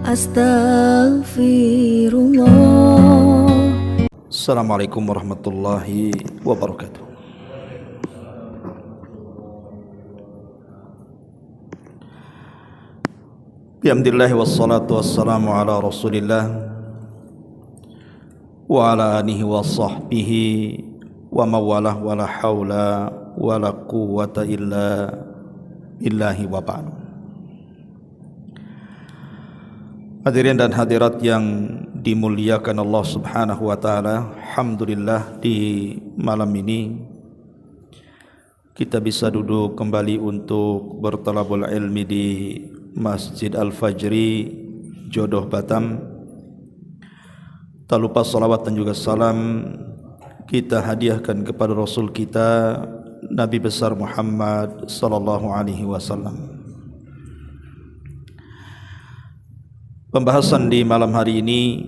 Astaghfirullah. Assalamualaikum warahmatullahi wabarakatuh. Alhamdulillah wassalatu wassalamu ala Rasulillah wa ala alihi wa sahbihi wa mawalah wa la hawla wa la quwwata illa billahi wa ba'du. Hadirin dan hadirat yang dimuliakan Allah Subhanahu wa taala, alhamdulillah di malam ini kita bisa duduk kembali untuk bertalabul ilmi di Masjid Al-Fajri Jodoh Batam. Tak lupa salawat dan juga salam kita hadiahkan kepada Rasul kita Nabi besar Muhammad sallallahu alaihi wasallam. Pembahasan di malam hari ini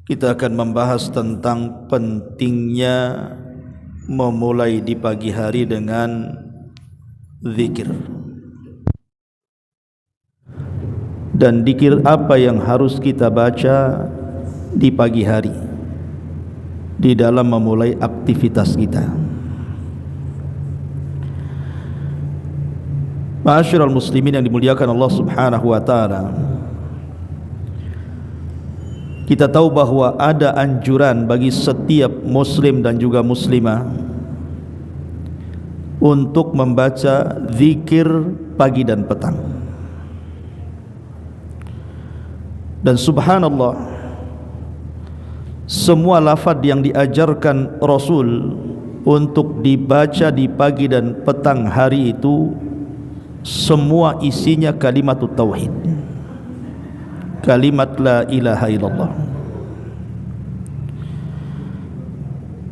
kita akan membahas tentang pentingnya memulai di pagi hari dengan zikir. Dan zikir apa yang harus kita baca di pagi hari di dalam memulai aktivitas kita. Ma'asyiral muslimin yang dimuliakan Allah Subhanahu wa taala, kita tahu bahwa ada anjuran bagi setiap muslim dan juga muslimah untuk membaca zikir pagi dan petang. Dan subhanallah, semua lafaz yang diajarkan Rasul untuk dibaca di pagi dan petang hari itu semua isinya kalimat tauhid, kalimat la ilaha illallah.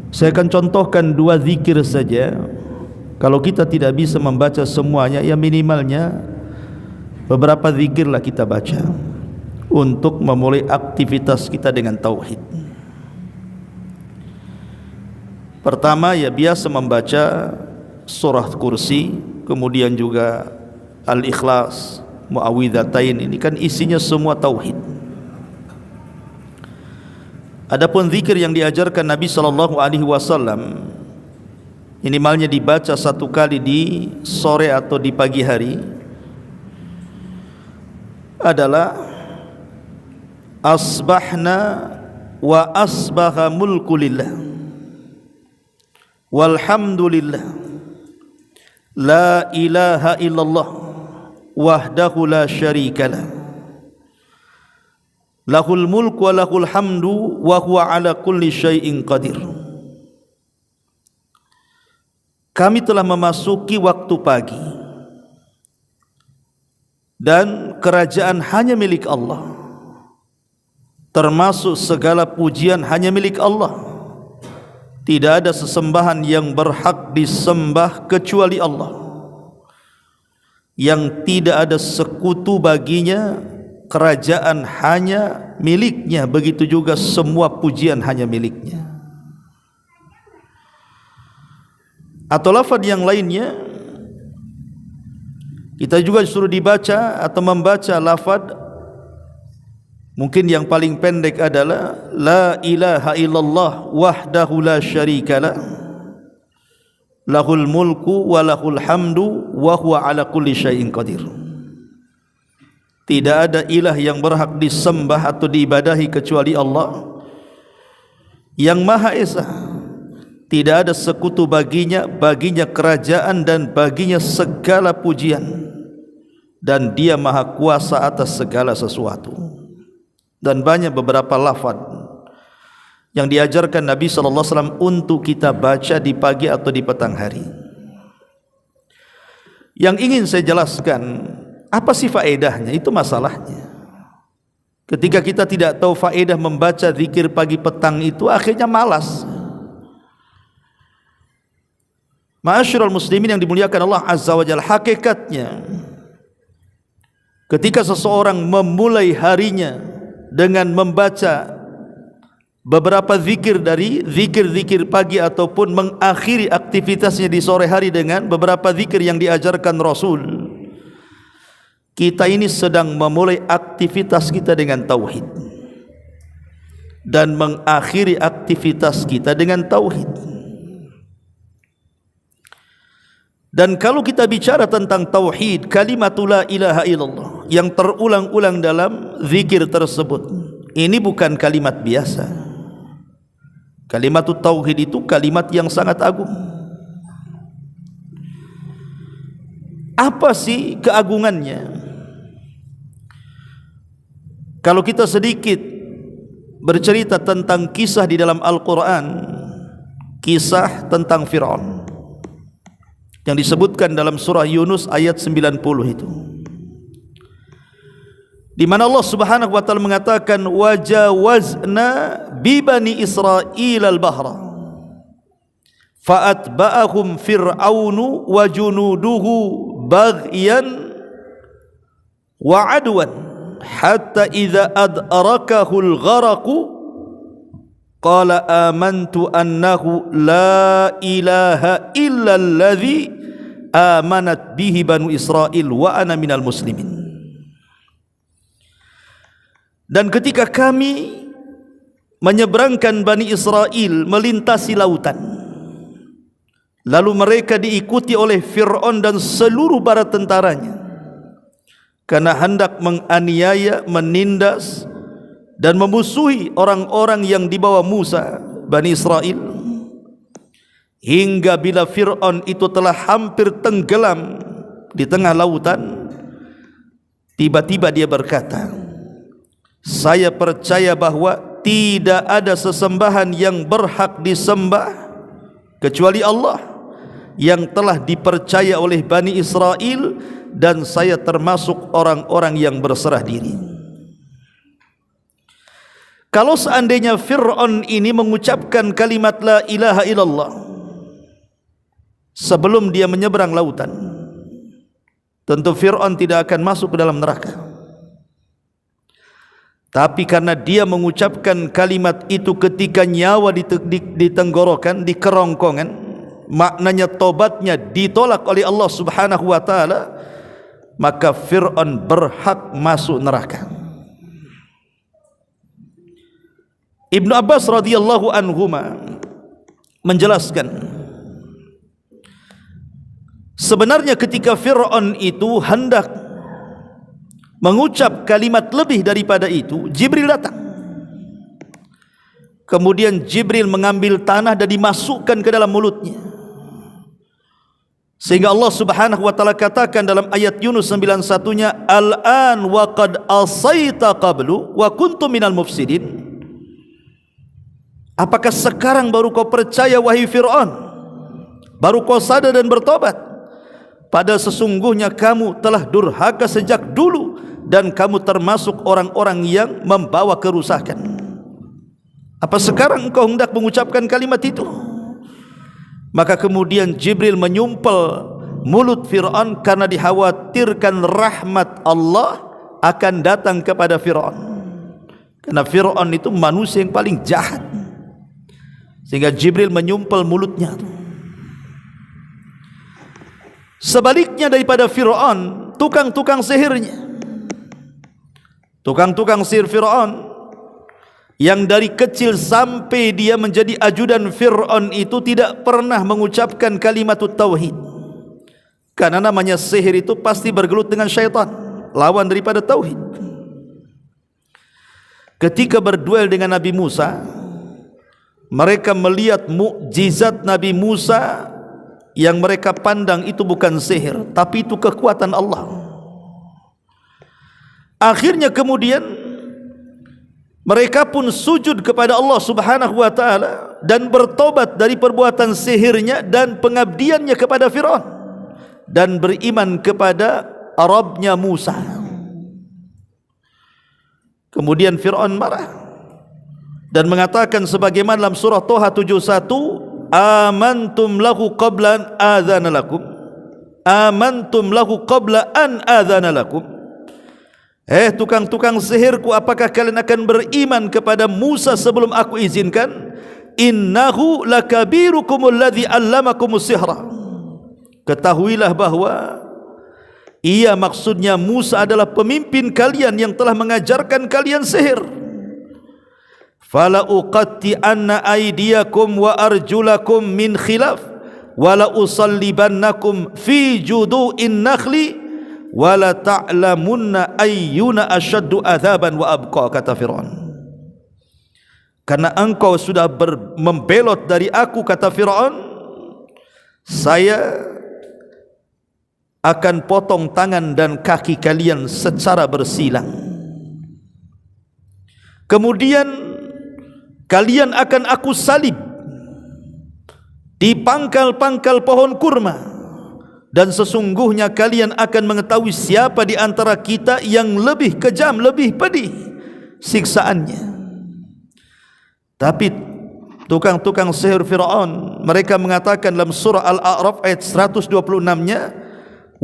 Saya akan contohkan dua zikir saja. Kalau kita tidak bisa membaca semuanya, ya minimalnya beberapa zikirlah kita baca untuk memulai aktivitas kita dengan tauhid. Pertama, ya biasa membaca surah kursi, kemudian juga Al-Ikhlas, Muawwidzatain. Ini kan isinya semua tauhid. Adapun zikir yang diajarkan Nabi sallallahu alaihi wasallam, minimalnya dibaca satu kali di sore atau di pagi hari, adalah asbahna wa asbaha mulku lillah walhamdulillah la ilaha illallah wahdahu la syarikalah lahul mulku wa lahul hamdu wa huwa ala kulli syai'in qadir. Kami telah memasuki waktu pagi dan kerajaan hanya milik Allah, termasuk segala pujian hanya milik Allah. Tidak ada sesembahan yang berhak disembah kecuali Allah, yang tidak ada sekutu baginya. Kerajaan hanya miliknya, begitu juga semua pujian hanya miliknya. Atau lafaz yang lainnya, kita juga disuruh dibaca atau membaca lafaz, mungkin yang paling pendek adalah la ilaha illallah wahdahu la syarikalah lahul mulku wa lahul hamdu wa huwa ala kulli syai'in qadir. Tidak ada ilah yang berhak disembah atau diibadahi kecuali Allah yang Maha Esa. Tidak ada sekutu baginya, baginya kerajaan dan baginya segala pujian, dan Dia Maha Kuasa atas segala sesuatu. Dan banyak beberapa lafaz yang diajarkan Nabi sallallahu alaihi wasallam untuk kita baca di pagi atau di petang hari. Yang ingin saya jelaskan, apa sih faedahnya? Itu masalahnya. Ketika kita tidak tahu faedah membaca zikir pagi petang itu, akhirnya malas. Ma'asyiral muslimin yang dimuliakan Allah Azza wa Jalla, hakikatnya ketika seseorang memulai harinya dengan membaca beberapa zikir dari zikir-zikir pagi ataupun mengakhiri aktivitasnya di sore hari dengan beberapa zikir yang diajarkan Rasul, kita ini sedang memulai aktivitas kita dengan tauhid dan mengakhiri aktivitas kita dengan tauhid. Dan kalau kita bicara tentang tauhid, kalimatul la ilaha illallah yang terulang-ulang dalam zikir tersebut, ini bukan kalimat biasa. Kalimatul tauhid itu kalimat yang sangat agung. Apa sih keagungannya? Kalau kita sedikit bercerita tentang kisah di dalam Al-Quran, kisah tentang Fir'aun yang disebutkan dalam surah Yunus ayat 90 itu, di mana Allah Subhanahu wa taala mengatakan wajawazna bi bani Israil al-bahra fa'atba'ahum fir'aunu wa junuduhu baghyan wa adwan hatta idza adrakahu al-gharaqu qala amantu annahu la ilaha illa alladhi amanat bihi banu Israil wa ana minal muslimin. Dan ketika kami menyeberangkan Bani Israel melintasi lautan, lalu mereka diikuti oleh Fir'aun dan seluruh bala tentaranya karena hendak menganiaya, menindas dan memusuhi orang-orang yang dibawa Musa, Bani Israel, hingga bila Fir'aun itu telah hampir tenggelam di tengah lautan, tiba-tiba dia berkata, saya percaya bahwa tidak ada sesembahan yang berhak disembah kecuali Allah yang telah dipercaya oleh Bani Israel, dan saya termasuk orang-orang yang berserah diri. Kalau seandainya Fir'aun ini mengucapkan kalimat la ilaha illallah sebelum dia menyeberang lautan, tentu Fir'aun tidak akan masuk ke dalam neraka. Tapi karena dia mengucapkan kalimat itu ketika nyawa di tenggorokan, di kerongkongan, maknanya tobatnya ditolak oleh Allah Subhanahu wa taala, maka Fir'aun berhak masuk neraka. Ibnu Abbas radhiyallahu anhuma menjelaskan, sebenarnya ketika Fir'aun itu hendak mengucap kalimat lebih daripada itu, Jibril datang. Kemudian Jibril mengambil tanah dan dimasukkan ke dalam mulutnya, sehingga Allah Subhanahu wa taala katakan dalam ayat Yunus 91-nya, al-an wa qad asaita qablu wa kuntum minal mufsidin. Apakah sekarang baru kau percaya wahai Fir'aun? Baru kau sadar dan bertobat? Padahal sesungguhnya kamu telah durhaka sejak dulu dan kamu termasuk orang-orang yang membawa kerusakan. Apa sekarang engkau hendak mengucapkan kalimat itu? Maka kemudian Jibril menyumpel mulut Fir'aun karena dikhawatirkan rahmat Allah akan datang kepada Fir'aun, karena Fir'aun itu manusia yang paling jahat, sehingga Jibril menyumpel mulutnya. Sebaliknya daripada Fir'aun, tukang-tukang sihirnya, tukang-tukang sihir Fir'aun yang dari kecil sampai dia menjadi ajudan Fir'aun itu tidak pernah mengucapkan kalimatut tauhid, karena namanya sihir itu pasti bergelut dengan syaitan, lawan daripada tauhid. Ketika berduel dengan Nabi Musa, mereka melihat mukjizat Nabi Musa yang mereka pandang itu bukan sihir, tapi itu kekuatan Allah. Akhirnya kemudian mereka pun sujud kepada Allah Subhanahu wa taala dan bertobat dari perbuatan sihirnya dan pengabdiannya kepada Fir'aun, dan beriman kepada Rabbnya Musa. Kemudian Fir'aun marah dan mengatakan sebagaimana dalam surah Toha 71, amantum lahu qabla an adzana lakum, amantum lahu qabla an adzana lakum. Tukang-tukang sihirku, apakah kalian akan beriman kepada Musa sebelum aku izinkan? Innahu lakabirukumul ladzi allamakumus sihra. Ketahuilah bahwa Ia maksudnya Musa adalah pemimpin kalian yang telah mengajarkan kalian sihir. Fala uqatti'anna aydiyakum wa arjulakum min khilaf wa la usallibannakum fi judu'in nakhli wa la ta'lamunna ayyuna ashaddu adzaban wa abqa, kata Fir'aun. Karena engkau sudah membelot dari aku, kata Fir'aun, saya akan potong tangan dan kaki kalian secara bersilang. Kemudian kalian akan aku salib di pangkal-pangkal pohon kurma, dan sesungguhnya kalian akan mengetahui siapa di antara kita yang lebih kejam, lebih pedih siksaannya. Tapi tukang-tukang sihir Fir'aun, mereka mengatakan dalam surah Al-A'raf ayat 126-nya,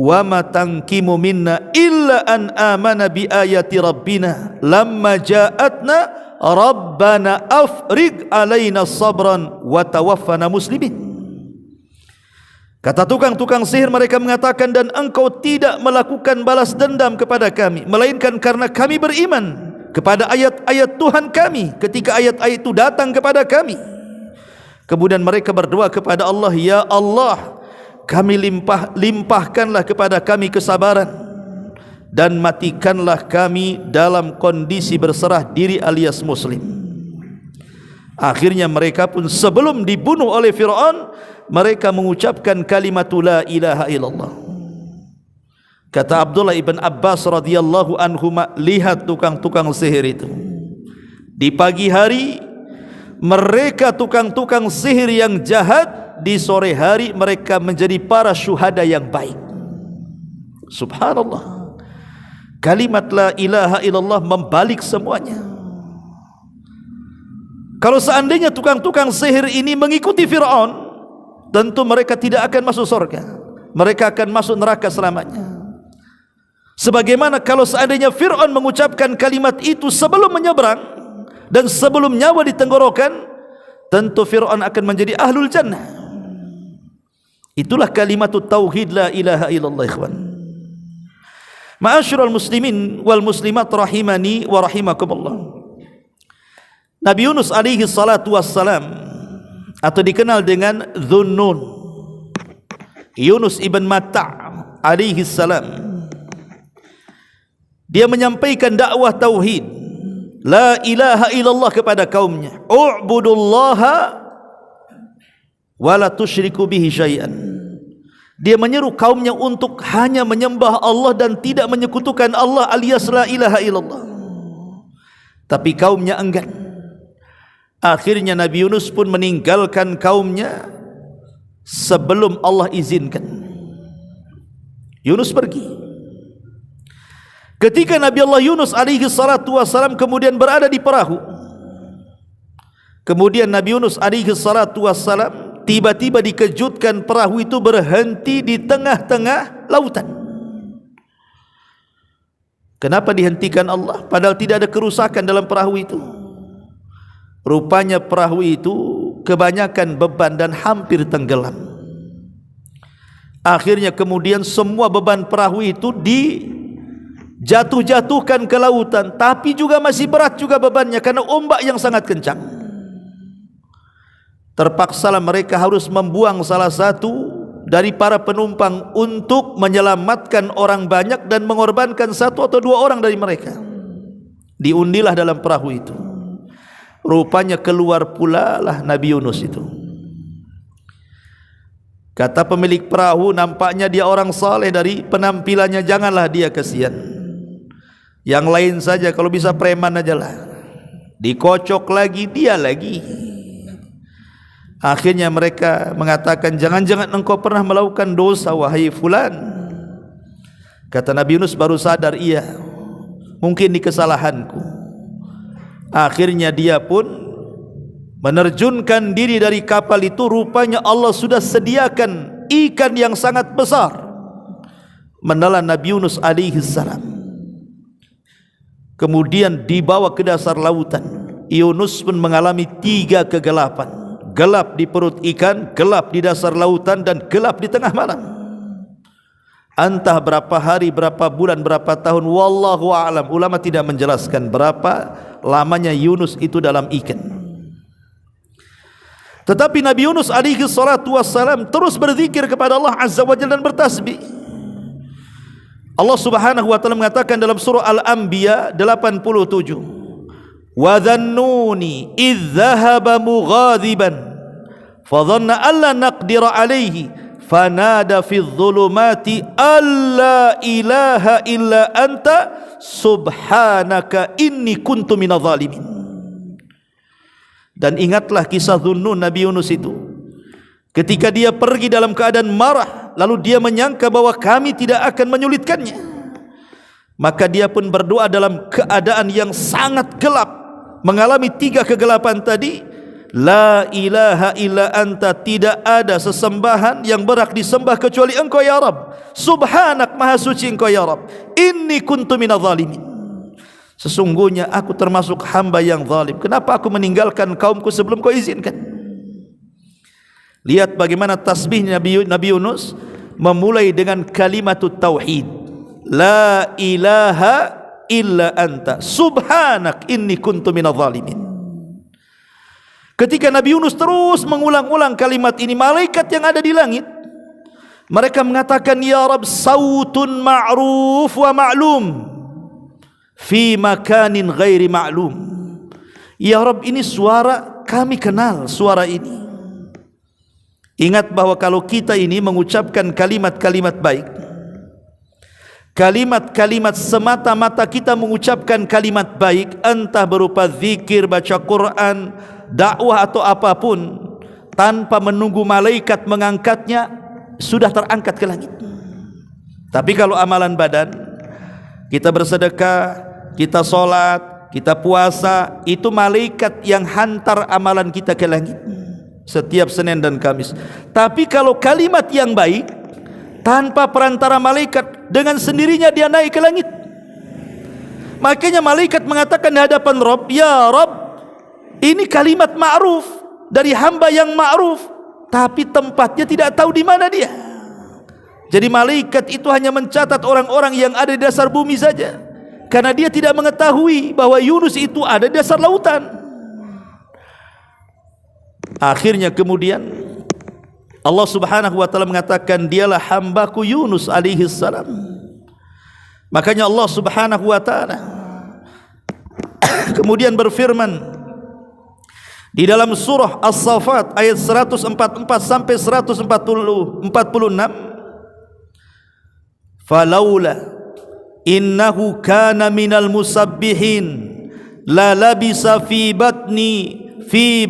wa ma tankimu minna illa an amana bi ayati rabbina lamma ja'atna rabbana afriq alaina sabran wa tawaffana muslimin. Kata tukang-tukang sihir, mereka mengatakan, dan engkau tidak melakukan balas dendam kepada kami melainkan karena kami beriman kepada ayat-ayat Tuhan kami ketika ayat-ayat itu datang kepada kami. Kemudian mereka berdoa kepada Allah, ya Allah, kami limpahkanlah kepada kami kesabaran dan matikanlah kami dalam kondisi berserah diri alias muslim. Akhirnya mereka pun sebelum dibunuh oleh Fir'aun, mereka mengucapkan kalimat la ilaha illallah. Kata Abdullah ibn Abbas radhiyallahu anhuma, lihat tukang-tukang sihir itu. Di pagi hari mereka tukang-tukang sihir yang jahat, di sore hari mereka menjadi para syuhada yang baik. Subhanallah. Kalimat la ilaha illallah membalik semuanya. Kalau seandainya tukang-tukang sihir ini mengikuti Fir'aun, tentu mereka tidak akan masuk surga. Mereka akan masuk neraka selamanya. Sebagaimana kalau seandainya Fir'aun mengucapkan kalimat itu sebelum menyeberang dan sebelum nyawa di tenggorokan, tentu Fir'aun akan menjadi ahlul jannah. Itulah kalimat tauhid la ilaha illallah, ikhwan. Ma'asyiral muslimin wal muslimat rahimani wa rahimakumullah. Nabi Yunus alaihi salatu wassalam, atau dikenal dengan Dhunnun, Yunus ibn Matta' alaihi salam, dia menyampaikan dakwah tauhid la ilaha illallah kepada kaumnya. U'budullaha wa la tusyriku bihi syai'an. Dia menyeru kaumnya untuk hanya menyembah Allah dan tidak menyekutukan Allah alias la ilaha illallah. Tapi kaumnya enggan. Akhirnya Nabi Yunus pun meninggalkan kaumnya sebelum Allah izinkan. Yunus pergi. Ketika Nabi Allah Yunus alaihi salatu wassalam kemudian berada di perahu, kemudian Nabi Yunus alaihi salatu wassalam tiba-tiba dikejutkan perahu itu berhenti di tengah-tengah lautan. Kenapa dihentikan Allah? Padahal tidak ada kerusakan dalam perahu itu. Rupanya perahu itu kebanyakan beban dan hampir tenggelam. Akhirnya kemudian semua beban perahu itu dijatuh-jatuhkan ke lautan, tapi juga masih berat juga bebannya karena ombak yang sangat kencang. Terpaksalah mereka harus membuang salah satu dari para penumpang untuk menyelamatkan orang banyak dan mengorbankan satu atau dua orang dari mereka. Diundilah dalam perahu itu. Rupanya keluar pula lah Nabi Yunus itu. Kata pemilik perahu, nampaknya dia orang saleh dari penampilannya, janganlah dia kasihan. Yang lain saja, kalau bisa preman aja lah. Dikocok lagi, dia lagi. Akhirnya mereka mengatakan, jangan-jangan engkau pernah melakukan dosa wahai fulan. Kata Nabi Yunus baru sadar, iya, mungkin di kesalahanku. Akhirnya dia pun menerjunkan diri dari kapal itu. Rupanya Allah sudah sediakan ikan yang sangat besar menelan Nabi Yunus alaihi salam. Kemudian dibawa ke dasar lautan. Yunus pun mengalami 3 kegelapan. Gelap di perut ikan, gelap di dasar lautan, dan gelap di tengah malam. Entah berapa hari, berapa bulan, berapa tahun, wallahu a'lam. Ulama tidak menjelaskan berapa lamanya Yunus itu dalam ikan. Tetapi Nabi Yunus alaihi salatu wassalam terus berzikir kepada Allah Azza wa Jalla dan bertasbih. Allah Subhanahu wa taala mengatakan dalam surah Al-Anbiya 87, wa dhannuni idh dhahaba mughadiban fa dhanna alla naqdira alaihi fanada fi dhulumati alla ilaha illa anta subhanaka inni kuntu minadh dhalimin. Dan ingatlah kisah Dhunnun Nabi Yunus itu, ketika dia pergi dalam keadaan marah, lalu dia menyangka bahwa kami tidak akan menyulitkannya, maka dia pun berdoa dalam keadaan yang sangat gelap, mengalami 3 kegelapan tadi. La ilaha illa anta, tidak ada sesembahan yang berhak disembah kecuali engkau ya Rabb. Subhanak, maha suci engkau ya Rabb. Inni kuntu minadh dhalimin, sesungguhnya aku termasuk hamba yang zalim. Kenapa aku meninggalkan kaumku sebelum kau izinkan? Lihat bagaimana tasbih Nabi Yunus memulai dengan kalimatut tauhid. La ilaha illa anta subhanak inni kuntu minadh dhalimin. Ketika Nabi Yunus terus mengulang-ulang kalimat ini, malaikat yang ada di langit mereka mengatakan, ya Rabb, sautun ma'ruf wa ma'lum fi makanin ghairi ma'lum. Ya Rabb, ini suara kami kenal suara ini. Ingat bahwa kalau kita ini mengucapkan kalimat-kalimat baik, kalimat-kalimat semata-mata kita mengucapkan kalimat baik, entah berupa zikir, baca Quran, dakwah atau apapun, tanpa menunggu malaikat mengangkatnya, sudah terangkat ke langit. Tapi kalau amalan badan, kita bersedekah, kita sholat, kita puasa, itu malaikat yang hantar amalan kita ke langit setiap Senin dan Kamis. Tapi kalau kalimat yang baik, tanpa perantara malaikat, dengan sendirinya dia naik ke langit. Makanya malaikat mengatakan di hadapan Rabb, ya Rabb, ini kalimat ma'ruf dari hamba yang ma'ruf, tapi tempatnya tidak tahu di mana dia. Jadi malaikat itu hanya mencatat orang-orang yang ada di dasar bumi saja, karena dia tidak mengetahui bahwa Yunus itu ada di dasar lautan. Akhirnya kemudian Allah Subhanahu wa taala mengatakan, dialah hambaku Yunus alaihi salam. Makanya Allah Subhanahu wa taala kemudian berfirman di dalam surah As-Saffat ayat 144 sampai 146, falaula innahu kana minal musabbihin la labisa fi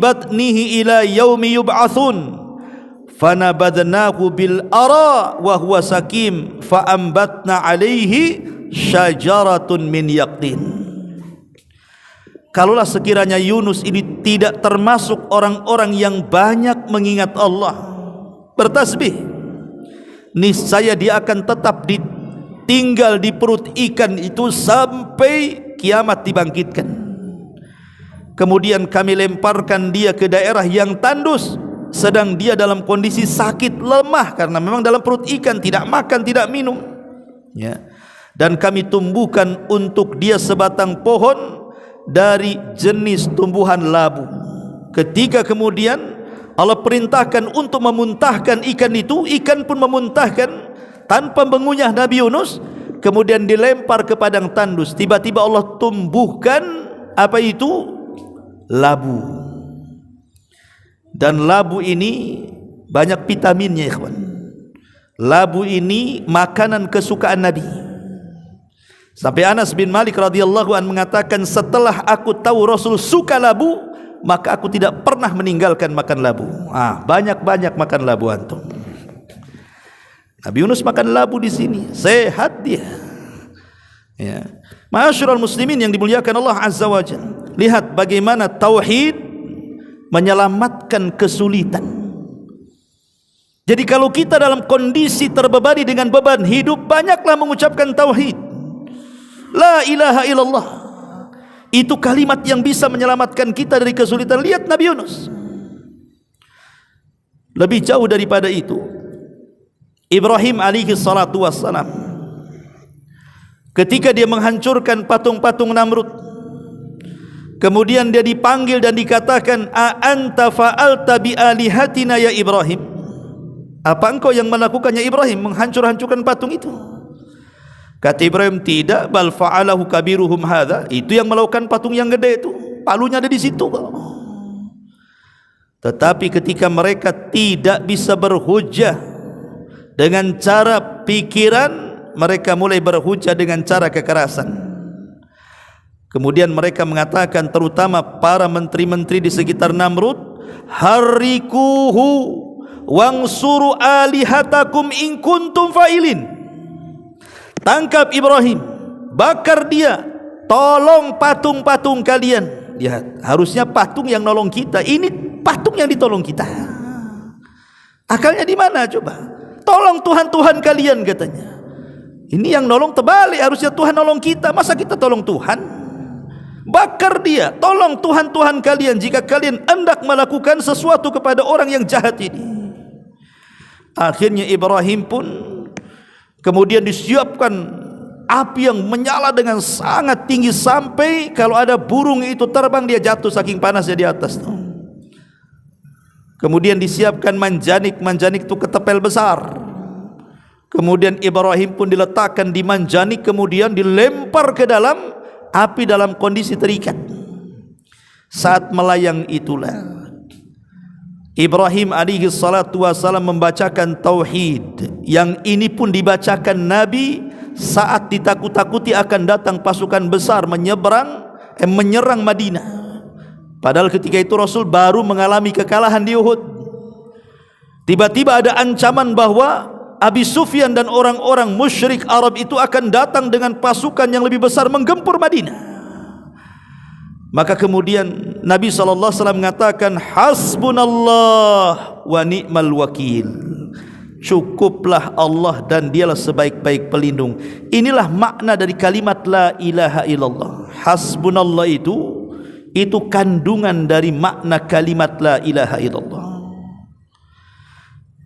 batnihi ila yaumi yub'atsun fanabadnahu bil ara wa huwa sakim fa ambatna alaihi syajaratun min yaqtin. Kalaulah sekiranya Yunus ini tidak termasuk orang-orang yang banyak mengingat Allah, bertasbih, niscaya dia akan tetap tinggal di perut ikan itu sampai kiamat dibangkitkan. Kemudian kami lemparkan dia ke daerah yang tandus, sedang dia dalam kondisi sakit, lemah, karena memang dalam perut ikan, tidak makan, tidak minum, ya. Dan kami tumbuhkan untuk dia sebatang pohon dari jenis tumbuhan labu. Ketika kemudian Allah perintahkan untuk memuntahkan ikan itu, ikan pun memuntahkan tanpa mengunyah Nabi Yunus, kemudian dilempar ke padang tandus. Tiba-tiba Allah tumbuhkan apa itu? Labu. Dan labu ini banyak vitaminnya, ikhwan. Labu ini makanan kesukaan Nabi. Sampai Anas bin Malik radhiyallahu anhu mengatakan, setelah aku tahu Rasul suka labu, maka aku tidak pernah meninggalkan makan labu. Banyak-banyak makan labu antum. Nabi Yunus makan labu di sini, sehat dia. Ya. Ma'asyiral muslimin yang dimuliakan Allah Azza wa Jalla. Lihat bagaimana tauhid menyelamatkan kesulitan. Jadi kalau kita dalam kondisi terbebani dengan beban hidup, banyaklah mengucapkan tauhid. La ilaha illallah. Itu kalimat yang bisa menyelamatkan kita dari kesulitan. Lihat Nabi Yunus. Lebih jauh daripada itu, Ibrahim alaihi salatu wassalam, ketika dia menghancurkan patung-patung Namrud, kemudian dia dipanggil dan dikatakan, a anta fa'alta bi alihatina ya Ibrahim, apa engkau yang melakukannya Ibrahim, menghancur-hancurkan patung itu? Kata Ibrahim, tidak, bal fa'alahu kabiruhum hadha, itu yang melakukan patung yang gede itu, palunya ada di situ. Tetapi ketika mereka tidak bisa berhujjah dengan cara pikiran, mereka mulai berhujjah dengan cara kekerasan. Kemudian mereka mengatakan, terutama para menteri-menteri di sekitar Namrud, harrikuhu wangsuru alihatakum in kuntum fa'ilin. Tangkap Ibrahim, bakar dia, tolong patung-patung kalian. Lihat, harusnya patung yang nolong kita, ini patung yang ditolong kita. Akalnya di mana coba? Tolong Tuhan-Tuhan kalian katanya. Ini yang nolong terbalik, harusnya Tuhan nolong kita, masa kita tolong Tuhan? Bakar dia, tolong Tuhan-Tuhan kalian jika kalian hendak melakukan sesuatu kepada orang yang jahat ini. Akhirnya Ibrahim pun kemudian disiapkan api yang menyala dengan sangat tinggi, sampai kalau ada burung itu terbang dia jatuh saking panasnya di atas. Kemudian disiapkan manjanik itu ketepel besar. Kemudian Ibrahim pun diletakkan di manjanik, kemudian dilempar ke dalam api dalam kondisi terikat. Saat melayang itulah Ibrahim alaihi salatu wassalam membacakan tauhid, yang ini pun dibacakan Nabi saat ditakut-takuti akan datang pasukan besar menyerang Madinah. Padahal ketika itu Rasul baru mengalami kekalahan di Uhud. Tiba-tiba ada ancaman bahwa Abi Sufyan dan orang-orang musyrik Arab itu akan datang dengan pasukan yang lebih besar menggempur Madinah. Maka kemudian Nabi SAW mengatakan, hasbunallah wa ni'mal wakil, cukuplah Allah dan dialah sebaik-baik pelindung. Inilah makna dari kalimat la ilaha illallah. Hasbunallah itu kandungan dari makna kalimat la ilaha illallah.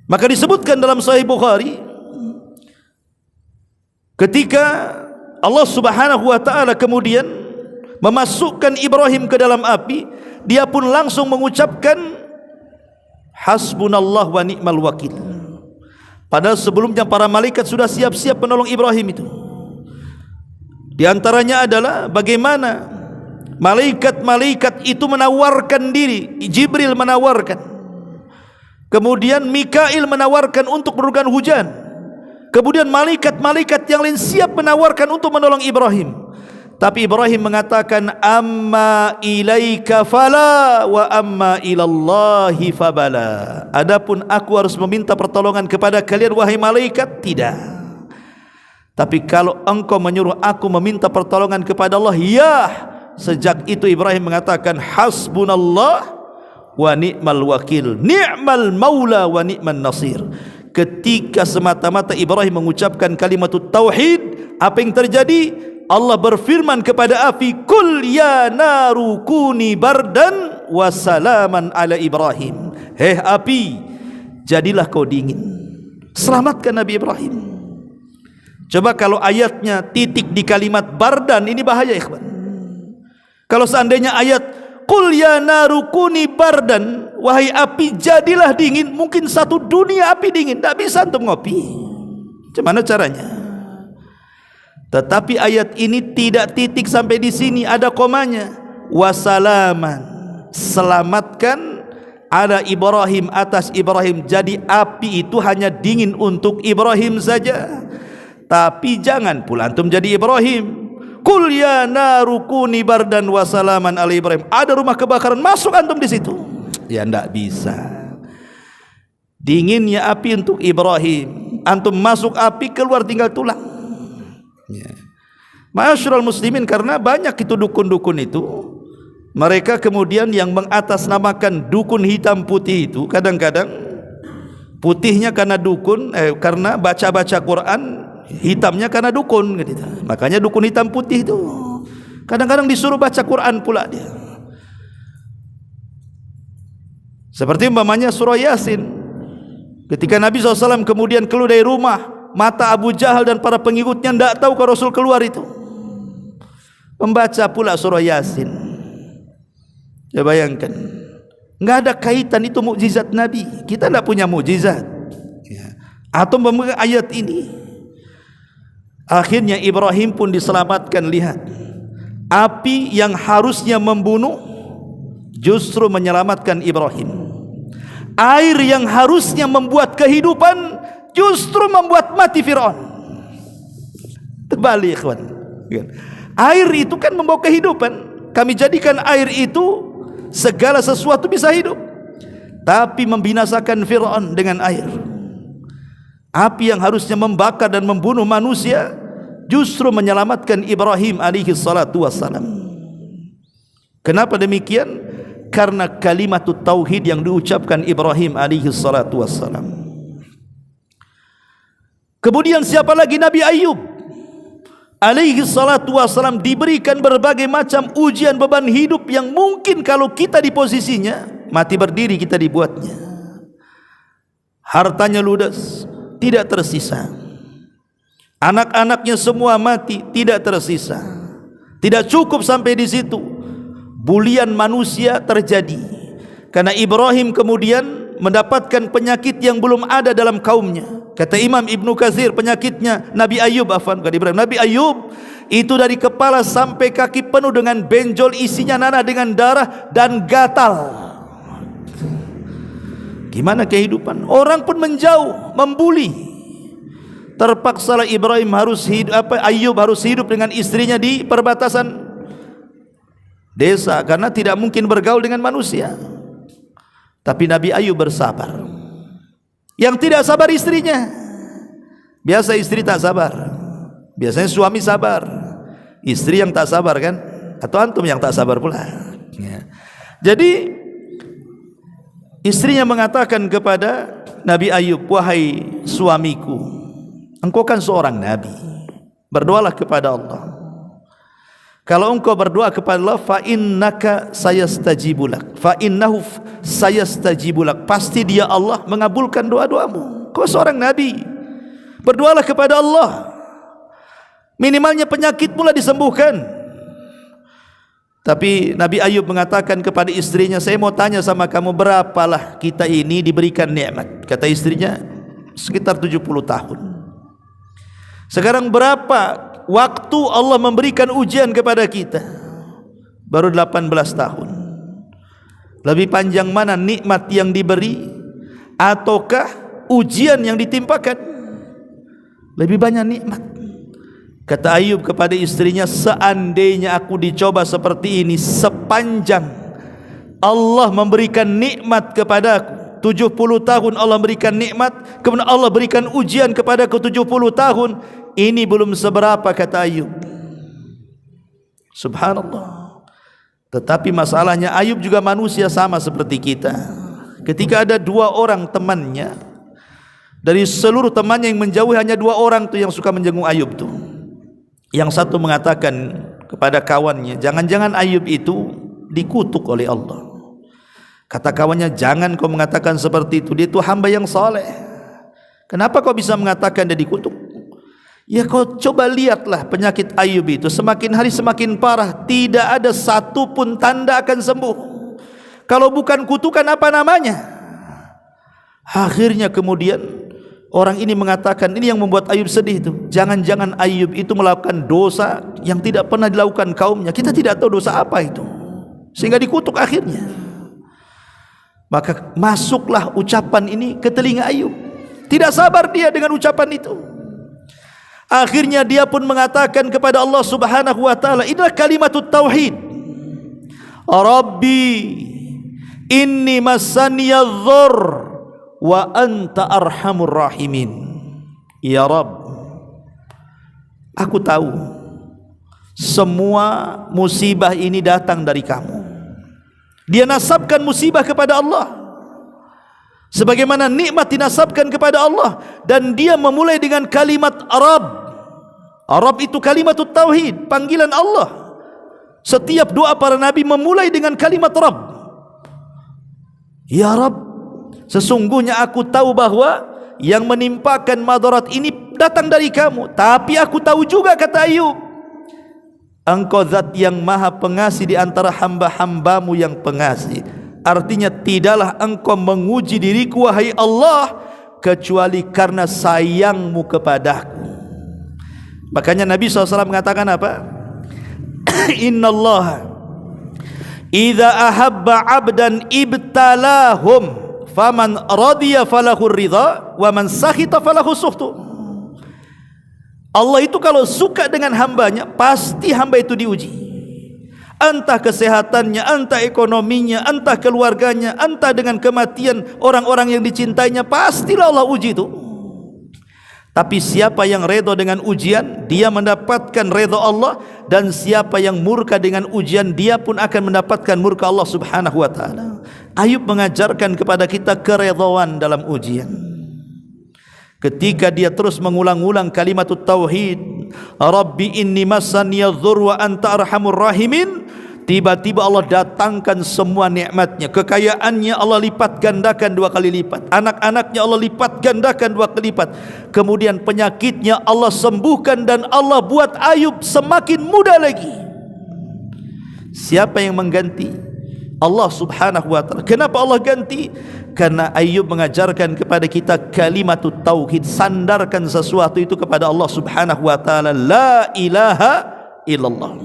Maka disebutkan dalam Sahih Bukhari, ketika Allah Subhanahu wa ta'ala kemudian memasukkan Ibrahim ke dalam api, dia pun langsung mengucapkan hasbunallah wa ni'mal wakil. Padahal sebelumnya para malaikat sudah siap-siap menolong Ibrahim itu. Di antaranya adalah bagaimana malaikat-malaikat itu menawarkan diri. Jibril menawarkan, kemudian Mikail menawarkan untuk menurunkan hujan, kemudian malaikat-malaikat yang lain siap menawarkan untuk menolong Ibrahim. Tapi Ibrahim mengatakan, amma ilaika fala wa amma ilallahi fabala. Adapun aku harus meminta pertolongan kepada kalian wahai malaikat, tidak. Tapi kalau engkau menyuruh aku meminta pertolongan kepada Allah, ya. Sejak itu Ibrahim mengatakan, hasbunallah wa ni'mal wakil, ni'mal maula wa ni'man nasir. Ketika semata-mata Ibrahim mengucapkan kalimat tauhid, apa yang terjadi? Allah berfirman kepada api, kul ya naru kuni bardan wa salaman ala Ibrahim. Hei api, jadilah kau dingin, selamatkan Nabi Ibrahim. Coba kalau ayatnya titik di kalimat bardan, ini bahaya ikhwan. Kalau seandainya ayat qul ya naru kuni bardan, wahai api jadilah dingin, mungkin satu dunia api dingin, tak bisa untuk ngopi. Bagaimana caranya? Tetapi ayat ini tidak titik sampai di sini, ada komanya. Wasalaman, selamatkan ala Ibrahim, atas Ibrahim. Jadi api itu hanya dingin untuk Ibrahim saja. Tapi jangan pula antum jadi Ibrahim. Qul ya naru kuni bardan wa salaman ala Ibrahim. Ada rumah kebakaran, masuk antum di situ. Ya enggak bisa. Dinginnya api untuk Ibrahim, antum masuk api, keluar tinggal tulang. Ya. Ma'asyiral muslimin, karena banyak itu dukun-dukun itu, mereka kemudian yang mengatasnamakan dukun hitam putih itu, kadang-kadang putihnya karena dukun, karena baca-baca Quran, hitamnya karena dukun gitu. Makanya dukun hitam putih itu kadang-kadang disuruh baca Quran pula dia. Seperti umpamanya surah Yasin, Ketika Nabi SAW kemudian keluar dari rumah, mata Abu Jahal dan para pengikutnya tidak tahu kalau Rasul keluar itu. Membaca pula surah Yasin. Ya bayangkan, nggak ada kaitan itu mukjizat Nabi. Kita tidak punya mukjizat. Atau memegang ayat ini. Akhirnya Ibrahim pun diselamatkan. Lihat, api yang harusnya membunuh justru menyelamatkan Ibrahim. Air yang harusnya membuat kehidupan justru membuat mati Fir'aun. Terbalik, ikhwan. Air itu kan membawa kehidupan. Kami jadikan air itu segala sesuatu bisa hidup. Tapi membinasakan Fir'aun dengan air. Api yang harusnya membakar dan membunuh manusia justru menyelamatkan Ibrahim alaihi salatu wassalam. Kenapa demikian? Karena kalimat tauhid yang diucapkan Ibrahim alaihi salatu wassalam. Kemudian siapa lagi? Nabi Ayub alaihi salatu wassalam diberikan berbagai macam ujian beban hidup yang mungkin kalau kita di posisinya mati berdiri kita dibuatnya. Hartanya ludes, tidak tersisa. Anak-anaknya semua mati, tidak tersisa. Tidak cukup sampai di situ. Bulian manusia terjadi karena Ibrahim kemudian mendapatkan penyakit yang belum ada dalam kaumnya. Kata Imam Ibnu Katsir, penyakitnya Nabi Ayub, Nabi Ayub itu dari kepala sampai kaki penuh dengan benjol, isinya nanah dengan darah dan gatal. Gimana kehidupan? Orang pun menjauh, membuli. Terpaksalah Ibrahim harus hidup, Ayub harus hidup dengan istrinya di perbatasan desa karena tidak mungkin bergaul dengan manusia. Tapi Nabi Ayub bersabar. Yang tidak sabar istrinya. Biasa istri tak sabar. Biasanya suami sabar. Istri yang tak sabar kan? Atau antum yang tak sabar pula. Ya. Jadi istrinya mengatakan kepada Nabi Ayub, wahai suamiku, engkau kan seorang nabi, berdoalah kepada Allah. Kalau engkau berdoa kepada Allah, fa innaka sayastajibulak, fa innahu sayastajibulak, pasti dia Allah mengabulkan doa-doamu. Kau seorang nabi, berdoalah kepada Allah, minimalnya penyakit pula disembuhkan. Tapi Nabi Ayub mengatakan kepada istrinya, saya mau tanya sama kamu, berapalah kita ini diberikan nikmat? Kata istrinya, sekitar 70 tahun. Sekarang berapa waktu Allah memberikan ujian kepada kita? Baru 18 tahun. Lebih panjang mana nikmat yang diberi ataukah ujian yang ditimpakan? Lebih banyak nikmat. Kata Ayub kepada istrinya, seandainya aku dicoba seperti ini sepanjang Allah memberikan nikmat kepadaku, 70 tahun Allah berikan nikmat, kemudian Allah berikan ujian kepadaku 70 tahun, ini belum seberapa, kata Ayub. Subhanallah. Tetapi masalahnya Ayub juga manusia sama seperti kita. Ketika ada 2 orang temannya, dari seluruh temannya yang menjauhi hanya 2 orang tuh yang suka menjenguk Ayub tuh. Yang satu mengatakan kepada kawannya, jangan-jangan Ayub itu dikutuk oleh Allah. Kata kawannya, jangan kau mengatakan seperti itu, dia itu hamba yang saleh. Kenapa kau bisa mengatakan dia dikutuk? Ya kau coba lihatlah penyakit Ayub itu semakin hari semakin parah, tidak ada satu pun tanda akan sembuh. Kalau bukan kutukan apa namanya? Akhirnya kemudian orang ini mengatakan, ini yang membuat Ayub sedih itu, jangan-jangan Ayub itu melakukan dosa yang tidak pernah dilakukan kaumnya. Kita tidak tahu dosa apa itu sehingga dikutuk akhirnya. Maka masuklah ucapan ini ke telinga Ayub. Tidak sabar dia dengan ucapan itu. Akhirnya dia pun mengatakan kepada Allah Subhanahu wa taala, inilah kalimatut tauhid. Rabbi inni massaniyadh-dhurr wa anta arhamur rahimin. Ya Rabb, aku tahu semua musibah ini datang dari kamu. Dia nasabkan musibah kepada Allah, sebagaimana nikmat dinasabkan kepada Allah. Dan dia memulai dengan kalimat Rabb. Rabb itu kalimat tauhid, panggilan Allah. Setiap doa para nabi memulai dengan kalimat Rabb. Ya Rabb, Sesungguhnya aku tahu bahwa yang menimpakan madarat ini datang dari kamu. Tapi aku tahu juga, kata Ayub, Engkau zat yang maha pengasih di antara hamba-hambamu yang pengasih. Artinya tidaklah engkau menguji diriku wahai Allah kecuali karena sayangmu kepadaku. Makanya Nabi SAW mengatakan apa? Inna Allah idza ahabba abdan ibtalahum faman radiya falahu ridha wa man sakhita falahu sukhtu. Allah itu kalau suka dengan hambanya, pasti hamba itu diuji. Entah kesehatannya, entah ekonominya, entah keluarganya, entah dengan kematian orang-orang yang dicintainya, pastilah Allah uji itu. Tapi siapa yang redha dengan ujian, dia mendapatkan redha Allah. Dan siapa yang murka dengan ujian, dia pun akan mendapatkan murka Allah subhanahu wa ta'ala. Ayub mengajarkan kepada kita keredhaan dalam ujian. Ketika dia terus mengulang-ulang kalimat tauhid, Rabbi inni massaniya dzur wa anta arhamur rahimin, tiba-tiba Allah datangkan semua nikmatnya. Kekayaannya Allah lipat gandakan 2 kali lipat, anak-anaknya Allah lipat gandakan 2 kali lipat. Kemudian penyakitnya Allah sembuhkan dan Allah buat Ayub semakin muda lagi. Siapa yang mengganti? Allah subhanahu wa ta'ala. Kenapa Allah ganti? Karena Ayub mengajarkan kepada kita kalimat tauhid. Sandarkan sesuatu itu kepada Allah subhanahu wa ta'ala. La ilaha illallah.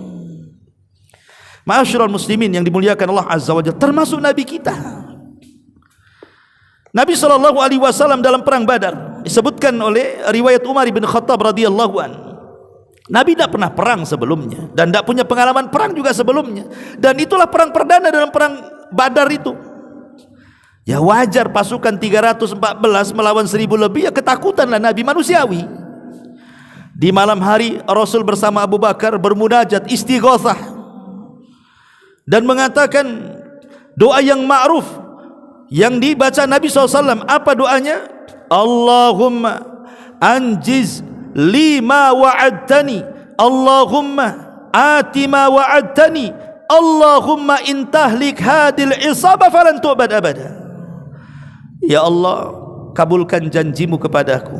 Ma'asyiral muslimin yang dimuliakan Allah azza wa jalla, termasuk Nabi kita. Nabi SAW dalam perang Badar, disebutkan oleh riwayat Umar bin Khattab radhiyallahu an, Nabi tidak pernah perang sebelumnya dan tidak punya pengalaman perang juga sebelumnya. Dan itulah perang perdana dalam perang Badar itu. Ya wajar pasukan 314 melawan 1000 lebih, ya ketakutanlah Nabi, manusiawi. Di malam hari Rasul bersama Abu Bakar bermunajat istighatsah dan mengatakan doa yang ma'ruf yang dibaca Nabi SAW. Apa doanya? Allahumma anjiz lima wa'adtani, Allahumma ati ma wa'adtani, Allahumma intahlik hadil isabah falan tu'bad abada. Ya Allah, kabulkan janjimu kepadaku.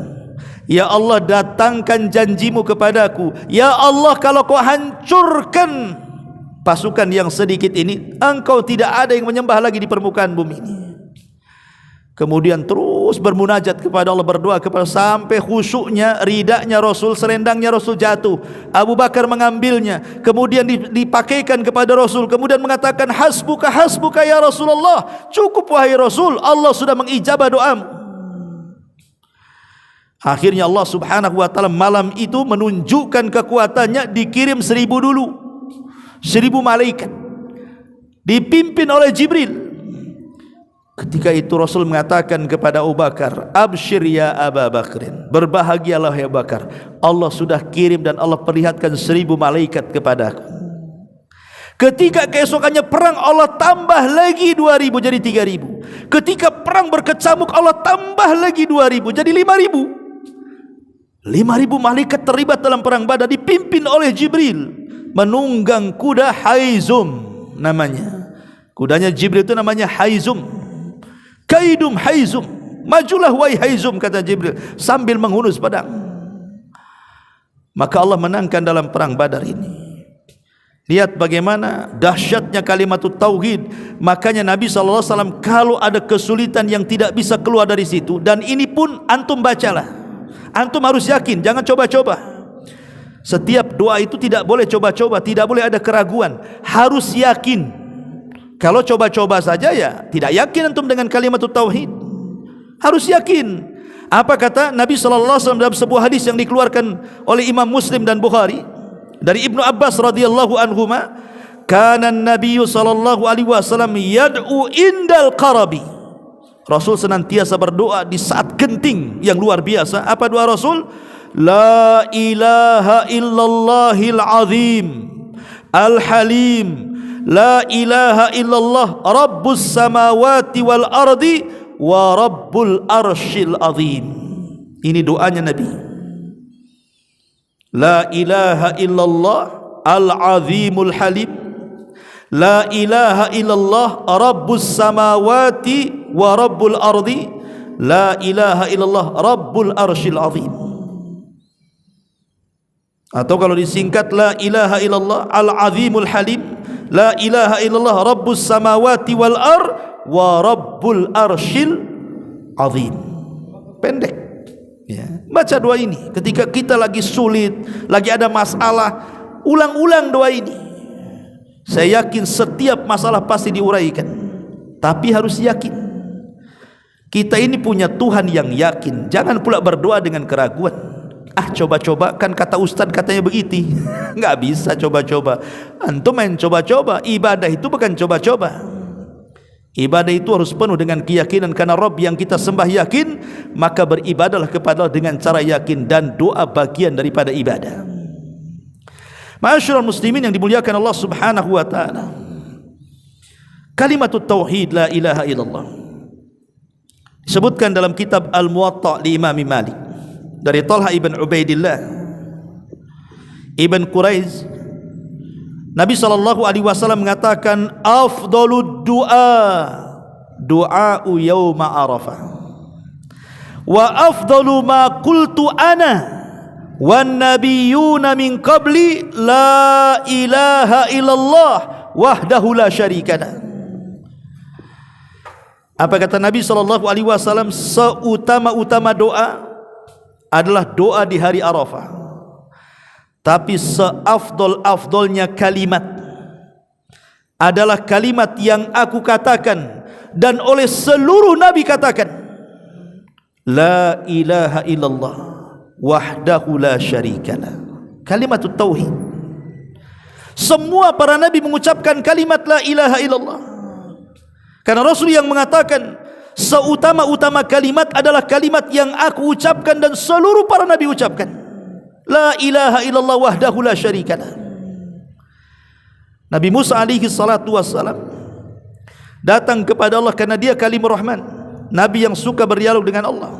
Ya Allah, datangkan janjimu kepadaku. Ya Allah, kalau kau hancurkan pasukan yang sedikit ini, engkau tidak ada yang menyembah lagi di permukaan bumi ini. Kemudian terus bermunajat kepada Allah, berdoa kepada, sampai khusyuknya, ridaknya Rasul, selendangnya Rasul jatuh. Abu Bakar mengambilnya, kemudian dipakaikan kepada Rasul, kemudian mengatakan hasbuka hasbuka ya Rasulullah, cukup wahai Rasul, Allah sudah mengijabah doamu. Akhirnya Allah subhanahu wa ta'ala malam itu menunjukkan kekuatannya, dikirim 1000 dulu, 1000 malaikat dipimpin oleh Jibril. Ketika itu Rasul mengatakan kepada Abu Bakar, abshir ya Aba Bakrin, berbahagialah ya Abu Bakar, Allah sudah kirim dan Allah perlihatkan 1000 malaikat kepadaku. Ketika keesokannya perang, Allah tambah lagi 2000 jadi 3000. Ketika perang berkecamuk, Allah tambah lagi 2000 jadi 5000. 5000 malaikat terlibat dalam perang Badar, dipimpin oleh Jibril, menunggang kuda Haizum namanya. Kudanya Jibril itu namanya Haizum. Kaidum Haizum, majulah wahai Haizum, kata Jibril sambil menghunus pedang. Maka Allah menangkan dalam perang Badar ini. Lihat bagaimana dahsyatnya kalimat tauhid. Makanya Nabi SAW kalau ada kesulitan yang tidak bisa keluar dari situ, dan ini pun antum bacalah, antum harus yakin, jangan coba-coba. Setiap doa itu tidak boleh coba-coba, tidak boleh ada keraguan, harus yakin. Kalau coba-coba saja, ya tidak yakin antum dengan kalimat tauhid. Harus yakin. Apa kata Nabi SAW dalam sebuah hadis yang dikeluarkan oleh Imam Muslim dan Bukhari dari Ibnu Abbas radhiyallahu anhuma, kana an-nabiy sallallahu alaihi wasallam yad'u indal qarabi. Rasul senantiasa berdoa di saat genting yang luar biasa. Apa doa Rasul? La ilaha illallahil azim al-halim, la ilaha illallah rabbus samawati wal ardi wa rabbul arshil azim. Ini doanya Nabi. La ilaha illallah al-azimul halim, la ilaha illallah rabbus samawati wa rabbul ardi la ilaha illallah rabbul arsyil azim. Atau kalau disingkat la ilaha illallah al-azimul halim, la ilaha illallah rabbus samawati wal ar wa rabbul arsyil azim. Pendek ya. Baca doa ini ketika kita lagi sulit, lagi ada masalah, ulang-ulang doa ini. Saya yakin setiap masalah pasti diuraikan. Tapi harus yakin, kita ini punya Tuhan yang yakin. Jangan pula berdoa dengan keraguan. Coba-coba, kan kata Ustadz katanya begitu. Nggak bisa coba-coba. Antum main coba-coba. Ibadah itu bukan coba-coba. Ibadah itu harus penuh dengan keyakinan, karena Rabb yang kita sembah yakin, maka beribadahlah kepada Allah dengan cara yakin, dan doa bagian daripada ibadah. Ma'asyiral muslimin yang dimuliakan Allah Subhanahu wa taala, kalimatut tauhid la ilaha illallah disebutkan dalam kitab Al-Muwatta li Imam Malik dari Talha ibn Ubaidillah ibn Quraiz. Nabi SAW mengatakan, afdalud du'a'u yawma arafah wa afdalu ma qultu ana wan nabiyyuna min qabli la ilaha illallah wahdahu la syarikalah. Apa kata Nabi SAW? Seutama-utama doa adalah doa di hari Arafah. Tapi seafdol-afdolnya kalimat adalah kalimat yang aku katakan dan oleh seluruh Nabi katakan, la ilaha illallah wahdahu la syarikalah. Kalimatut tauhid. Semua para Nabi mengucapkan kalimat la ilaha illallah, karena Rasul yang mengatakan seutama-utama kalimat adalah kalimat yang aku ucapkan dan seluruh para Nabi ucapkan, la ilaha illallah wahdahu la syarikalah. Nabi Musa alaihi salatu wassalam datang kepada Allah karena dia kalimur rahman, Nabi yang suka berdialog dengan Allah.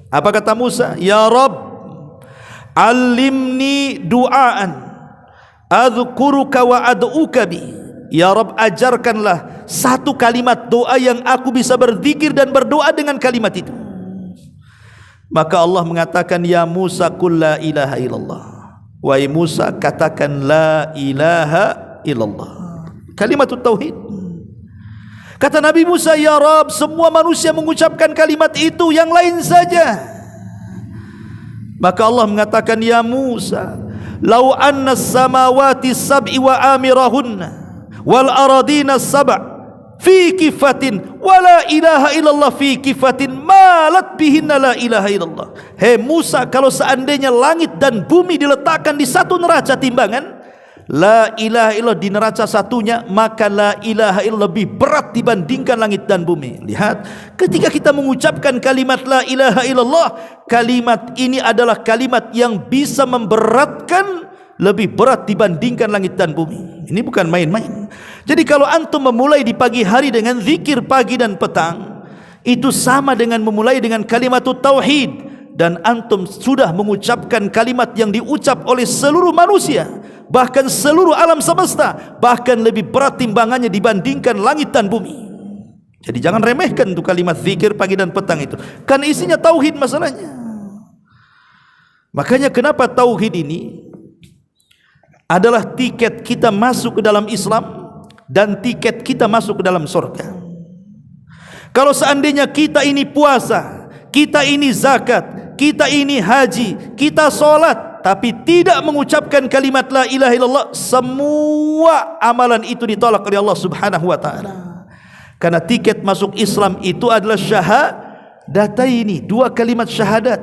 Apa kata Musa? Ya Rabb, alimni du'aan adzukuruka wa ad'uka bi. Ya Rabb, ajarkanlah satu kalimat doa yang aku bisa berzikir dan berdoa dengan kalimat itu. Maka Allah mengatakan, ya Musa qul la ilaha illallah. Wahai Musa, katakan la ilaha illallah. Kalimatut tauhid. Kata Nabi Musa, ya Rabb, semua manusia mengucapkan kalimat itu, yang lain saja. Maka Allah mengatakan, ya Musa, lau anna samawati sab'i wa amirahunna wal aradina sab' fi kifatin wala ilaha illallah fi kifatin malat bihinna la ilaha illallah. Hei Musa, kalau seandainya langit dan bumi diletakkan di satu neraca timbangan, la ilaha illallah di neraca satunya, maka la ilaha illallah lebih berat dibandingkan langit dan bumi. Lihat, ketika kita mengucapkan kalimat la ilaha illallah, kalimat ini adalah kalimat yang bisa memberatkan, lebih berat dibandingkan langit dan bumi. Ini bukan main-main. Jadi kalau antum memulai di pagi hari dengan zikir pagi dan petang, itu sama dengan memulai dengan kalimatut tauhid, dan antum sudah mengucapkan kalimat yang diucap oleh seluruh manusia, bahkan seluruh alam semesta, bahkan lebih berat timbangannya dibandingkan langit dan bumi. Jadi jangan remehkan tuh kalimat zikir pagi dan petang itu, kan isinya tauhid masalahnya. Makanya kenapa tauhid ini adalah tiket kita masuk ke dalam Islam dan tiket kita masuk ke dalam surga. Kalau seandainya kita ini puasa, kita ini zakat, kita ini haji, kita sholat, tapi tidak mengucapkan kalimat la ilaha illallah, semua amalan itu ditolak oleh Allah Subhanahu wa taala. Karena tiket masuk Islam itu adalah syahadataini, dua kalimat syahadat.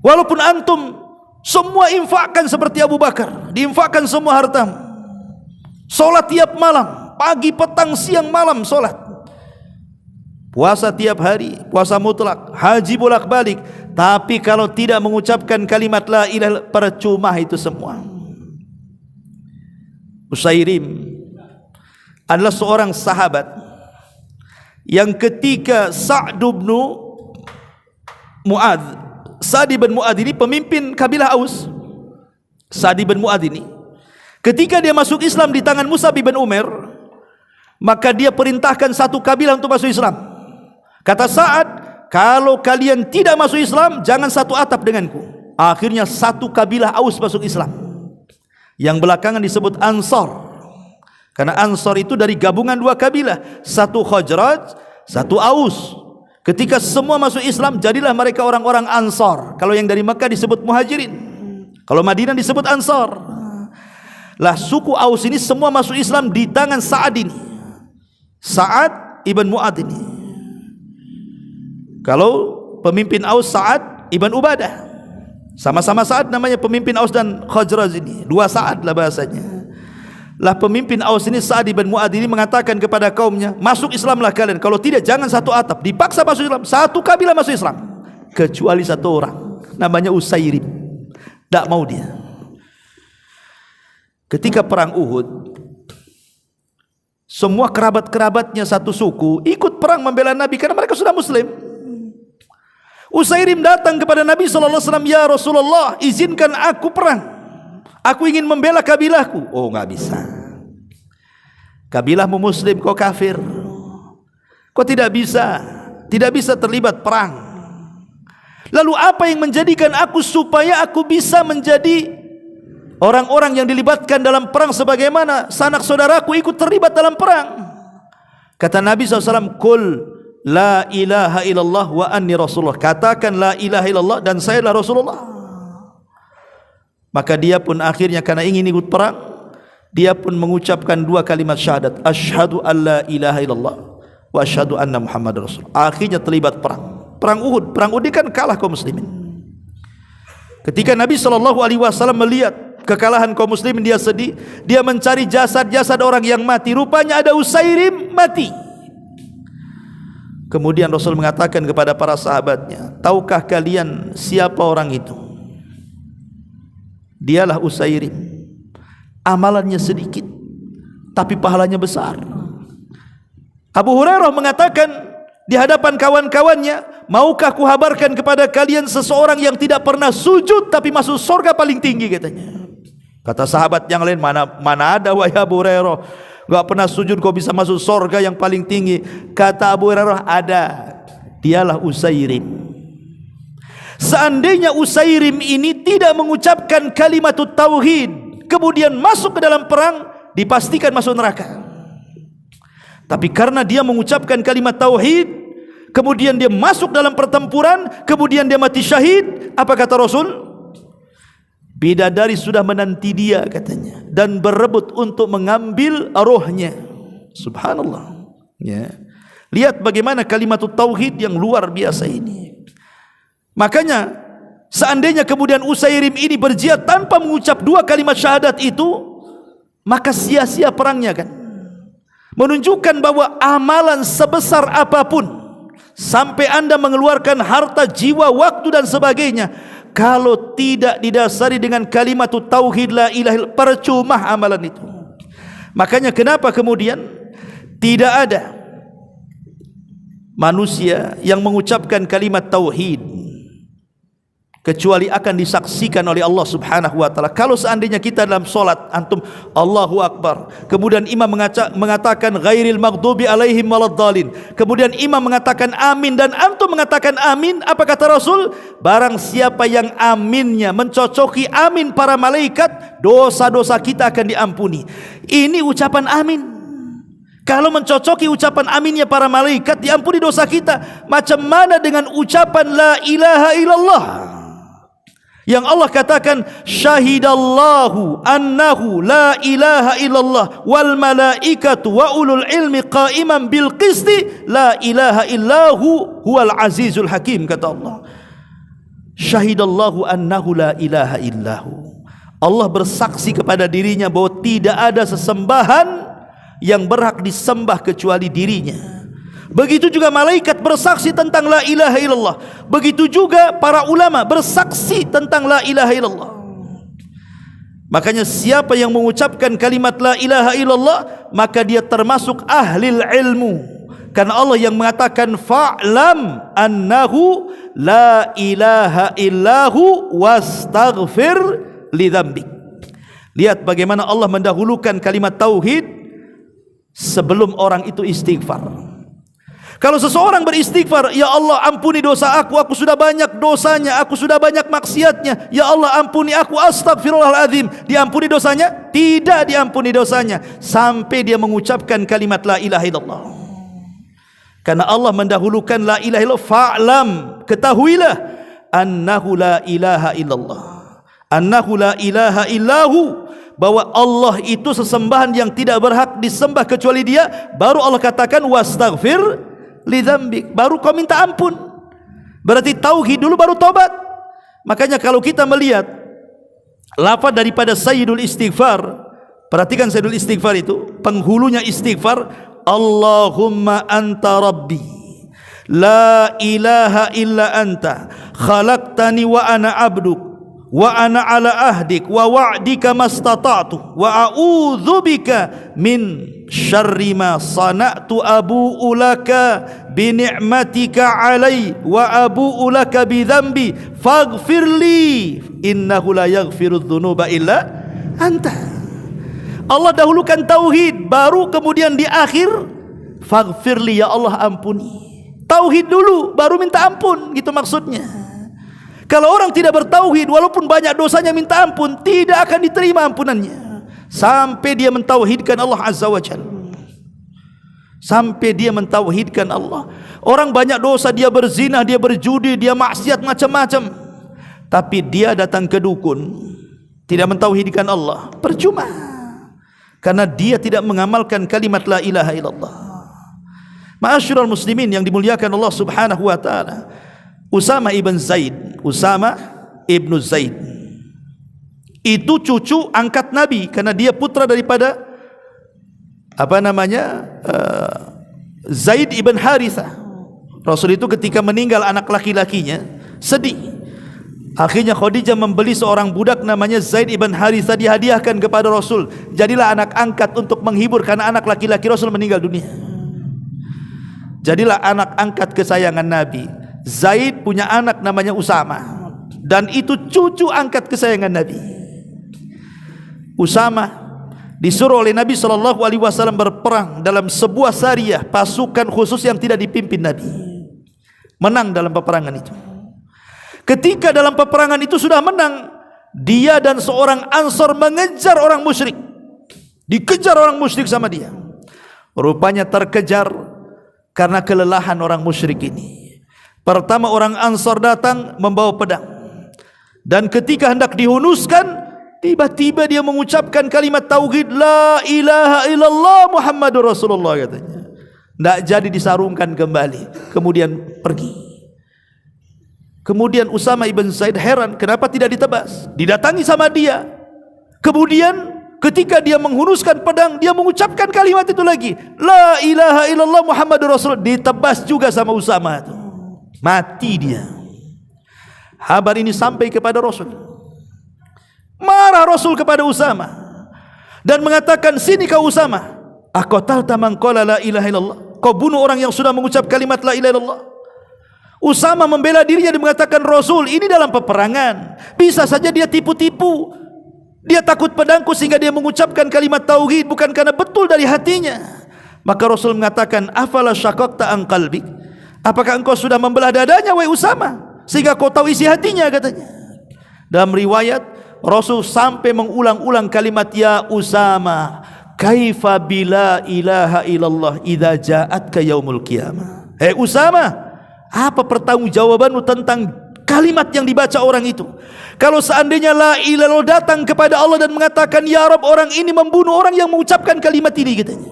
Walaupun antum semua infakkan seperti Abu Bakar, diinfakkan semua hartamu, solat tiap malam, pagi, petang, siang, malam solat, puasa tiap hari, puasa mutlak, haji bolak-balik, tapi kalau tidak mengucapkan kalimat la ilaha, percuma itu semua. Usairim adalah seorang sahabat yang ketika Sa'd bin Mu'adz, Sa'd bin Mu'adz ini pemimpin kabilah Aus. Sa'd bin Mu'adz ini ketika dia masuk Islam di tangan Mus'ab bin Umair, maka dia perintahkan satu kabilah untuk masuk Islam. Kata Sa'ad, kalau kalian tidak masuk Islam, jangan satu atap denganku. Akhirnya satu kabilah Aus masuk Islam, yang belakangan disebut Ansar. Karena Ansar itu dari gabungan dua kabilah, satu Khazraj, satu Aus. Ketika semua masuk Islam, jadilah mereka orang-orang Ansar. Kalau yang dari Makkah disebut Muhajirin, kalau Madinah disebut Ansar. Lah suku Aus ini semua masuk Islam di tangan Sa'ad ini, Sa'ad ibn Mu'adh ini. Kalau pemimpin Aus Sa'ad ibn Ubadah, sama-sama Sa'ad namanya pemimpin Aus dan Khazraj ini, dua Sa'ad lah bahasanya. Lah pemimpin Aus ini Sa'ad ibn Mu'adh ini mengatakan kepada kaumnya, masuk Islamlah kalian, kalau tidak jangan satu atap. Dipaksa masuk Islam, satu kabilah masuk Islam, kecuali satu orang namanya Usairim, tak mau dia. Ketika perang Uhud, semua kerabat-kerabatnya satu suku ikut perang membela Nabi karena mereka sudah Muslim. Usairim datang kepada Nabi SAW, ya Rasulullah, izinkan aku perang, aku ingin membela kabilahku. Oh, nggak bisa, kabilahmu Muslim, kau kafir, kau tidak bisa terlibat perang. Lalu apa yang menjadikan aku supaya aku bisa menjadi orang-orang yang dilibatkan dalam perang sebagaimana sanak saudaraku ikut terlibat dalam perang? Kata Nabi SAW, Qul la ilaha illallah wa anni Rasulullah. Katakan la ilaha illallah dan saya adalah Rasulullah. Maka dia pun akhirnya karena ingin ikut perang, dia pun mengucapkan dua kalimat syahadat, asyhadu an la ilaha illallah wa asyhadu anna Muhammad Rasul. Akhirnya terlibat perang, perang Uhud. Perang Uhud kan kalah kaum muslimin. Ketika Nabi SAW melihat kekalahan kaum muslimin, dia sedih. Dia mencari jasad-jasad orang yang mati. Rupanya ada Usairim mati. Kemudian Rasul mengatakan kepada para sahabatnya, tahukah kalian siapa orang itu? Dialah Usairim. Amalannya sedikit, tapi pahalanya besar. Abu Hurairah mengatakan di hadapan kawan-kawannya, maukah kuhabarkan kepada kalian seseorang yang tidak pernah sujud tapi masuk surga paling tinggi, katanya. Kata sahabat yang lain, mana ada wahai Abu Hurairah, enggak pernah sujud kau bisa masuk surga yang paling tinggi. Kata Abu Hurairah, ada, dialah Usairim. Seandainya Usairim ini tidak mengucapkan kalimat tauhid, kemudian masuk ke dalam perang, dipastikan masuk neraka. Tapi karena dia mengucapkan kalimat tauhid, kemudian dia masuk dalam pertempuran, kemudian dia mati syahid, apa kata Rasul? Bidadari sudah menanti dia, katanya, dan berebut untuk mengambil rohnya. Subhanallah, ya. Lihat bagaimana kalimat tauhid yang luar biasa ini. Makanya seandainya kemudian Usairim ini berjihad tanpa mengucap dua kalimat syahadat itu, maka sia-sia perangnya, kan? Menunjukkan bahwa amalan sebesar apapun, sampai anda mengeluarkan harta, jiwa, waktu dan sebagainya, kalau tidak didasari dengan kalimat tauhid la ilaha illallah, percuma amalan itu. Makanya kenapa kemudian tidak ada manusia yang mengucapkan kalimat tauhid kecuali akan disaksikan oleh Allah Subhanahu wa taala. Kalau seandainya kita dalam solat, antum Allahu Akbar, kemudian imam mengatakan ghairil maghdubi alaihim waladdallin, kemudian imam mengatakan amin dan antum mengatakan amin, apa kata Rasul? Barang siapa yang aminnya mencocoki amin para malaikat, dosa-dosa kita akan diampuni. Ini ucapan amin. Kalau mencocoki ucapan aminnya para malaikat, diampuni dosa kita. Macam mana dengan ucapan la ilaha illallah, yang Allah katakan syahidallahu annahu la ilaha illallah wal malaikatu wa ulul ilmi qa'iman bil qisti la ilaha illahu huwal azizul hakim. Kata Allah, syahidallahu annahu la ilaha illahu, Allah bersaksi kepada dirinya bahwa tidak ada sesembahan yang berhak disembah kecuali dirinya. Begitu juga malaikat bersaksi tentang la ilaha illallah. Begitu juga para ulama bersaksi tentang la ilaha illallah. Makanya siapa yang mengucapkan kalimat la ilaha illallah, maka dia termasuk ahlil ilmu. Karena Allah yang mengatakan fa'lam annahu la ilaha illahu wastaghfir li dzambik. Lihat bagaimana Allah mendahulukan kalimat tauhid sebelum orang itu istighfar. Kalau seseorang beristighfar, ya Allah ampuni dosa aku sudah banyak dosanya, aku sudah banyak maksiatnya, ya Allah ampuni aku, astagfirullahaladzim, diampuni dosanya? Tidak diampuni dosanya sampai dia mengucapkan kalimat la ilaha illallah. Karena Allah mendahulukan la ilaha illallah. Fa'lam, ketahuilah, annahu la ilaha illallah, annahu la ilaha illahu, bahwa Allah itu sesembahan yang tidak berhak disembah kecuali Dia. Baru Allah katakan wastaghfir lidzambik, baru kau minta ampun. Berarti tauhid dulu baru tobat. Makanya kalau kita melihat lafaz daripada sayyidul istighfar, perhatikan sayyidul istighfar itu, penghulunya istighfar, Allahumma anta rabbi la ilaha illa anta khalaqtani wa ana abduk wa ana ala ahdik wa wa'dika mastata'tu wa a'udzubika min syarri ma sana'tu abu'u laka bi ni'matika alai wa abu'u laka bi dzambi faghfirli innahu la yaghfiru dzunuba illa anta. Allah dahulukan tauhid, baru kemudian di akhir faghfirli, ya Allah ampuni. Tauhid dulu baru minta ampun, gitu maksudnya. Kalau orang tidak bertauhid, walaupun banyak dosanya minta ampun, tidak akan diterima ampunannya sampai dia mentauhidkan Allah Azza wa Jalla. Sampai dia mentauhidkan Allah. Orang banyak dosa, dia berzina, dia berjudi, dia maksiat macam-macam, tapi dia datang ke dukun, tidak mentauhidkan Allah, percuma, karena dia tidak mengamalkan kalimat la ilaha illallah. Ma'asyiral muslimin yang dimuliakan Allah Subhanahu wa taala, Usama ibn Zaid, Usama ibn Zaid itu cucu angkat Nabi, karena dia putra daripada Zaid ibn Harithah. Rasul itu ketika meninggal anak laki-lakinya sedih. Akhirnya Khadijah membeli seorang budak namanya Zaid ibn Harithah, dihadiahkan kepada Rasul. Jadilah anak angkat untuk menghibur, karena anak laki-laki Rasul meninggal dunia. Jadilah anak angkat kesayangan Nabi. Zaid punya anak namanya Usama, dan itu cucu angkat kesayangan Nabi. Usama disuruh oleh Nabi SAW berperang dalam sebuah sariyah, pasukan khusus yang tidak dipimpin Nabi. Menang dalam peperangan itu. Ketika dalam peperangan itu sudah menang, dia dan seorang Ansor mengejar orang musyrik. Dikejar orang musyrik sama dia. Rupanya terkejar karena kelelahan orang musyrik ini. Pertama orang Ansor datang membawa pedang, dan ketika hendak dihunuskan, tiba-tiba dia mengucapkan kalimat tauhid la ilaha illallah Muhammadur Rasulullah, katanya. Tidak jadi disarungkan kembali, kemudian pergi. Kemudian Usama ibn Zaid heran, kenapa tidak ditebas? Didatangi sama dia. Kemudian ketika dia menghunuskan pedang, dia mengucapkan kalimat itu lagi, la ilaha illallah Muhammadur Rasulullah. Ditebas juga sama Usama itu. Mati dia. Kabar ini sampai kepada Rasul. Marah Rasul kepada Usama dan mengatakan, sini kau Usama, aqatalta man qala la ilaha illallah, kau bunuh orang yang sudah mengucap kalimat la ilaha illallah. Usama membela dirinya dan mengatakan, Rasul, ini dalam peperangan, bisa saja dia tipu-tipu, dia takut pedangku sehingga dia mengucapkan kalimat tauhid, bukan karena betul dari hatinya. Maka Rasul mengatakan, afala syaqaqta an qalbik, apakah engkau sudah membelah dadanya wahai Usama, sehingga kau tahu isi hatinya, katanya. Dalam riwayat Rasul sampai mengulang-ulang kalimat ya Usama, kaifa bila ilaha illallah idza ja'atka yaumul qiyamah. Usama, apa pertanggungjawabanmu tentang kalimat yang dibaca orang itu? Kalau seandainya la ilaha illallah datang kepada Allah dan mengatakan ya Rabb, orang ini membunuh orang yang mengucapkan kalimat ini, katanya.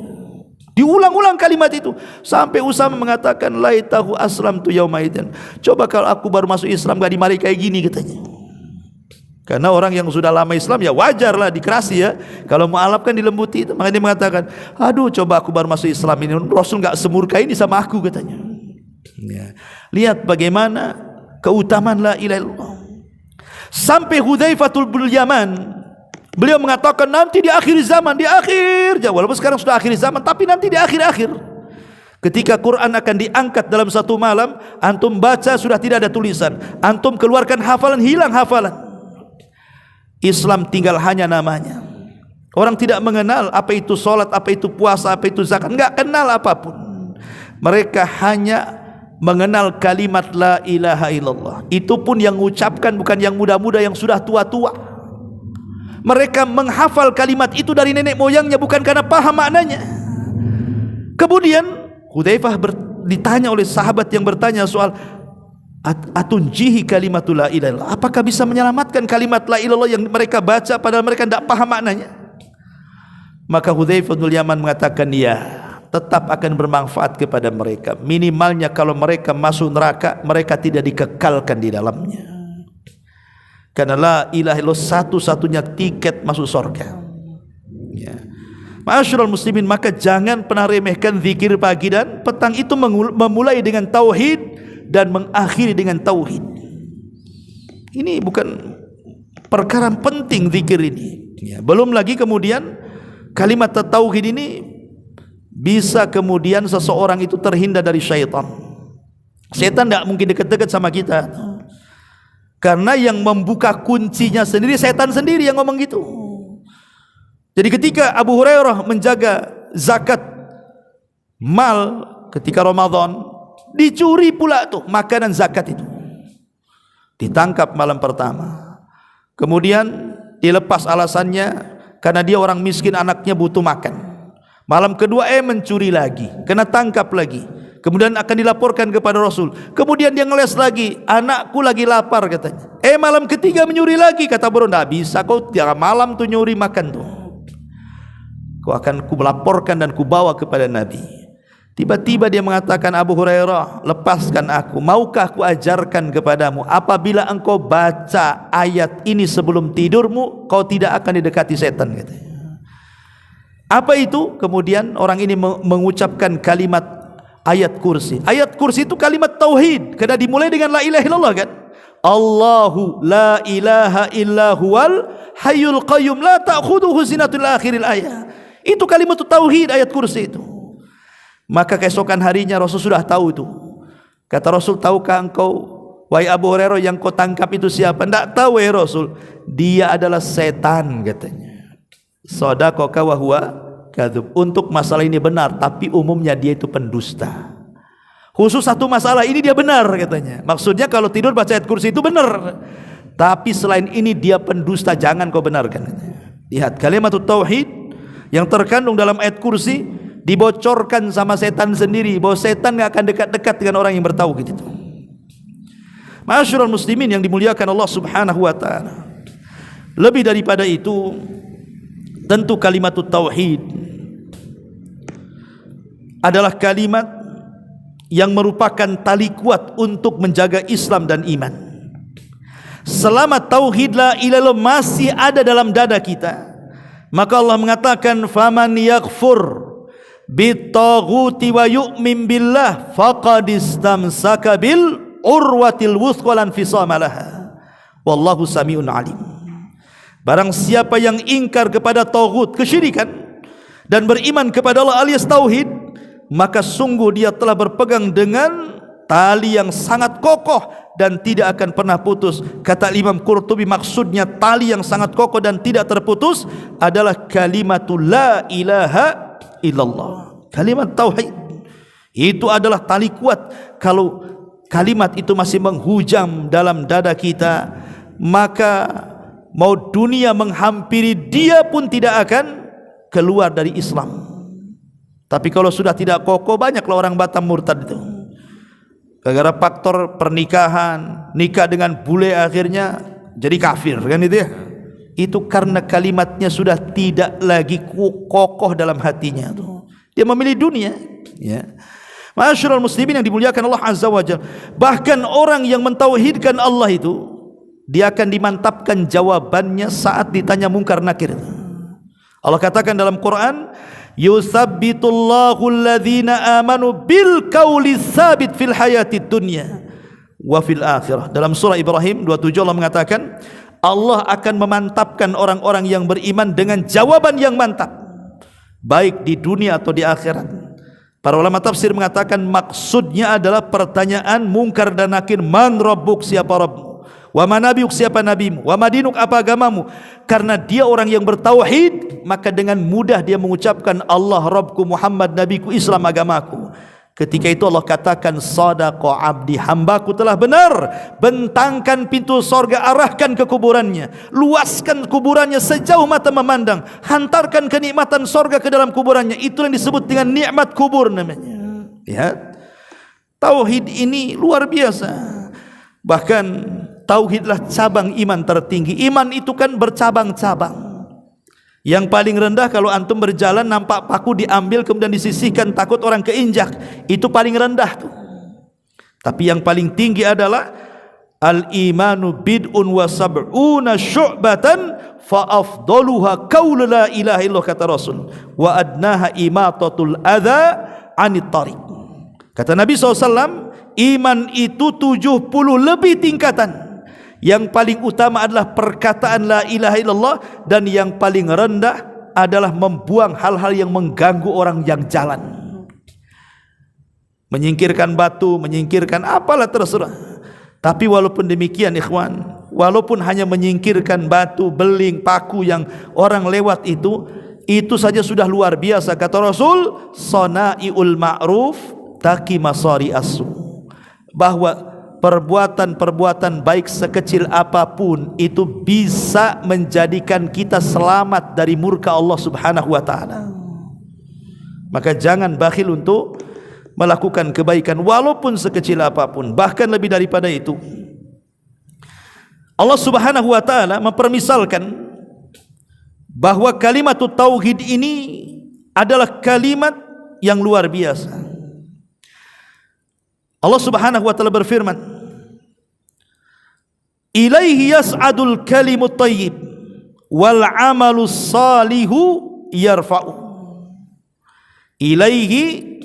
Diulang-ulang kalimat itu sampai Usama mengatakan laitahu aslamtu yaumaidzin, coba kalau aku baru masuk Islam gak dimari kayak gini, katanya. Karena orang yang sudah lama Islam ya wajarlah dikerasi ya, kalau mu'alaf kan dilembuti itu. Makanya dia mengatakan, aduh coba aku baru masuk Islam ini, Rasul gak semurka ini sama aku, katanya. Ya. Lihat bagaimana keutamaan la ilaha illallah. Sampai Hudzaifatul bin Yaman, beliau mengatakan nanti di akhir zaman, walaupun sekarang sudah akhir zaman, tapi nanti di akhir-akhir, ketika Quran akan diangkat dalam satu malam, antum baca sudah tidak ada tulisan, antum keluarkan hafalan, hilang hafalan. Islam tinggal hanya namanya. Orang tidak mengenal apa itu solat, apa itu puasa, apa itu zakat, enggak kenal apapun. Mereka hanya mengenal kalimat la ilaha illallah. Itu pun yang mengucapkan bukan yang muda-muda, yang sudah tua-tua. Mereka menghafal kalimat itu dari nenek moyangnya, bukan karena paham maknanya. Kemudian Hudzaifah ditanya oleh sahabat yang bertanya soal atunjihi kalimatul la ilaha illallah, apakah bisa menyelamatkan kalimat la ilaha illallah yang mereka baca padahal mereka tidak paham maknanya? Maka Hudzaifah bin Yaman mengatakan, ya, tetap akan bermanfaat kepada mereka. Minimalnya kalau mereka masuk neraka, mereka tidak dikekalkan di dalamnya. Karena la ilaha illallah satu-satunya tiket masuk surga. Ya. Ma'asyiral muslimin, maka jangan pernah remehkan zikir pagi dan petang. Itu memulai dengan tauhid dan mengakhiri dengan tauhid. Ini bukan perkara penting zikir ini. Ya. Belum lagi kemudian kalimat tauhid ini bisa kemudian seseorang itu terhindar dari syaitan. Syaitan tidak mungkin dekat-dekat sama kita, karena yang membuka kuncinya sendiri syaitan sendiri yang ngomong gitu. Jadi ketika Abu Hurairah menjaga zakat mal ketika Ramadan, dicuri pula tuh makanan zakat itu. Ditangkap malam pertama, kemudian dilepas alasannya karena dia orang miskin, anaknya butuh makan. Malam kedua mencuri lagi, kena tangkap lagi. Kemudian akan dilaporkan kepada Rasul. Kemudian dia ngeles lagi, anakku lagi lapar katanya. Malam ketiga menyuri lagi, kata Bro, tidak bisa kau tiap malam tuh nyuri makan tuh. Kau akan ku melaporkan dan ku bawa kepada Nabi. Tiba-tiba dia mengatakan, Abu Hurairah, lepaskan aku, maukah ku ajarkan kepadamu, apabila engkau baca ayat ini sebelum tidurmu, kau tidak akan didekati setan, katanya. Apa itu? Kemudian orang ini mengucapkan kalimat ayat kursi. Ayat kursi itu kalimat tauhid, karena dimulai dengan la ilaha illallah kan. Allahu la ilaha illa huwal hayyul qayyum la ta'khudhuhu sinatun ila akhiril ayat. Itu kalimat tauhid, ayat kursi itu. Maka keesokan harinya Rasul sudah tahu itu. Kata Rasul, tahukah engkau, wahai Abu Hurairah, yang kau tangkap itu siapa? Tidak tahu wahai Rasul. Dia adalah setan, katanya. Shadaqaka wa huwa kadzub. Untuk masalah ini benar, tapi umumnya dia itu pendusta. Khusus satu masalah ini dia benar, katanya. Maksudnya kalau tidur baca ayat kursi itu benar, tapi selain ini dia pendusta, jangan kau benarkan, katanya. Lihat kalimat tauhid yang terkandung dalam ayat kursi dibocorkan sama setan sendiri, bahwa setan tidak akan dekat-dekat dengan orang yang bertauhid itu. Ma'asyiral muslimin yang dimuliakan Allah Subhanahu wa taala. Lebih daripada itu, tentu kalimat tauhid adalah kalimat yang merupakan tali kuat untuk menjaga Islam dan iman. Selama tauhid la ilaha illallah masih ada dalam dada kita, maka Allah mengatakan, faman yaghfur bitaghuti wa yu'min billah faqad istamsaka bil urwatil wuthqa lan fisama laha wallahu samiun alim. Barang siapa yang ingkar kepada taghut, kesyirikan, dan beriman kepada Allah alias tauhid, maka sungguh dia telah berpegang dengan tali yang sangat kokoh dan tidak akan pernah putus. Kata Imam Qurtubi, maksudnya tali yang sangat kokoh dan tidak terputus adalah kalimatul la ilaha illallah. Kalimat tauhid itu adalah tali kuat. Kalau kalimat itu masih menghujam dalam dada kita, maka mau dunia menghampiri dia pun tidak akan keluar dari Islam. Tapi kalau sudah tidak kokoh, banyaklah orang Batam murtad itu. Gara-gara faktor pernikahan, nikah dengan bule akhirnya jadi kafir, kan itu ya. Itu karena kalimatnya sudah tidak lagi kokoh dalam hatinya tuh. Dia memilih dunia, ya. Ma'asyiral muslimin yang dimuliakan Allah Azza wa Jalla. Bahkan orang yang mentauhidkan Allah itu, dia akan dimantapkan jawabannya saat ditanya mungkar nakir. Allah katakan dalam Quran, yusabbitullahu alladhina amanu bil qawli tsabit fil hayatid dunya wa fil akhirah. Dalam surah Ibrahim 27 Allah mengatakan, Allah akan memantapkan orang-orang yang beriman dengan jawaban yang mantap, baik di dunia atau di akhirat. Para ulama tafsir mengatakan maksudnya adalah pertanyaan mungkar dan nakir, man rabbuk, siapa Rabbmu, Wa ma nabiuk, siapa nabimu? Wa ma dinuk, apa agamamu? Karena dia orang yang bertauhid, maka dengan mudah dia mengucapkan Allah Rabbku, Muhammad nabiku, Islam agamaku. Ketika itu Allah katakan, sadaqa abdi, hambaku telah benar. Bentangkan pintu sorga, arahkan ke kuburannya, luaskan kuburannya sejauh mata memandang, hantarkan kenikmatan sorga ke dalam kuburannya. Itu yang disebut dengan nikmat kubur namanya. Lihat, tauhid ini luar biasa. Bahkan tauhidlah cabang iman tertinggi. Iman itu kan bercabang-cabang. Yang paling rendah kalau antum berjalan nampak paku diambil kemudian disisihkan, takut orang keinjak. Itu paling rendah tuh. Tapi yang paling tinggi adalah al-imanu bid'un wa sab'una syu'batan fa afdaluha qaulu la ilaha illallah, kata Rasul, wa adnaha imatatul adza 'anit tariq. Kata Nabi SAW, iman itu 70 lebih tingkatan. Yang paling utama adalah perkataan la ilaha illallah, dan yang paling rendah adalah membuang hal-hal yang mengganggu orang yang jalan. Menyingkirkan batu, menyingkirkan apalah terserah. Tapi walaupun demikian ikhwan, walaupun hanya menyingkirkan batu, beling, paku yang orang lewat itu saja sudah luar biasa. Kata Rasul, sana'iul ma'ruf taqi masari asu, bahwa perbuatan-perbuatan baik sekecil apapun itu bisa menjadikan kita selamat dari murka Allah Subhanahu wa taala. Maka jangan bakhil untuk melakukan kebaikan walaupun sekecil apapun. Bahkan lebih daripada itu, Allah Subhanahu wa taala mempermisalkan bahwa kalimat tauhid ini adalah kalimat yang luar biasa. Allah Subhanahu wa taala berfirman, ilaihi yas'adul kalimut thayyib wal 'amalus salihu yarfa'u. Ilaihi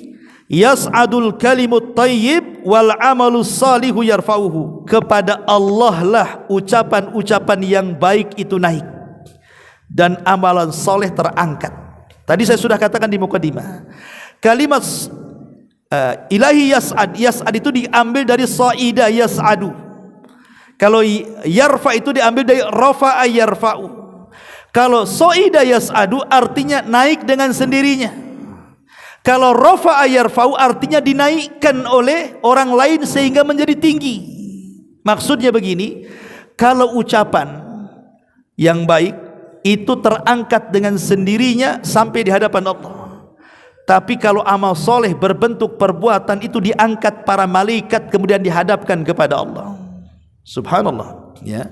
yas'adul kalimut thayyib wal 'amalus salihu yarfa'uhu. Kepada Allah lah ucapan-ucapan yang baik itu naik dan amalan soleh terangkat. Tadi saya sudah katakan di mukadimah, kalimat ilahi yas'ad, yas'ad itu diambil dari sa'ida yas'adu. Kalau yarfa itu diambil dari rafa'a yarfa'u. Kalau sa'ida yas'adu artinya naik dengan sendirinya. Kalau rafa'a yarfa'u artinya dinaikkan oleh orang lain sehingga menjadi tinggi. Maksudnya begini, kalau ucapan yang baik itu terangkat dengan sendirinya sampai di hadapan Allah. Tapi kalau amal soleh berbentuk perbuatan itu diangkat para malaikat kemudian dihadapkan kepada Allah. Subhanallah, ya.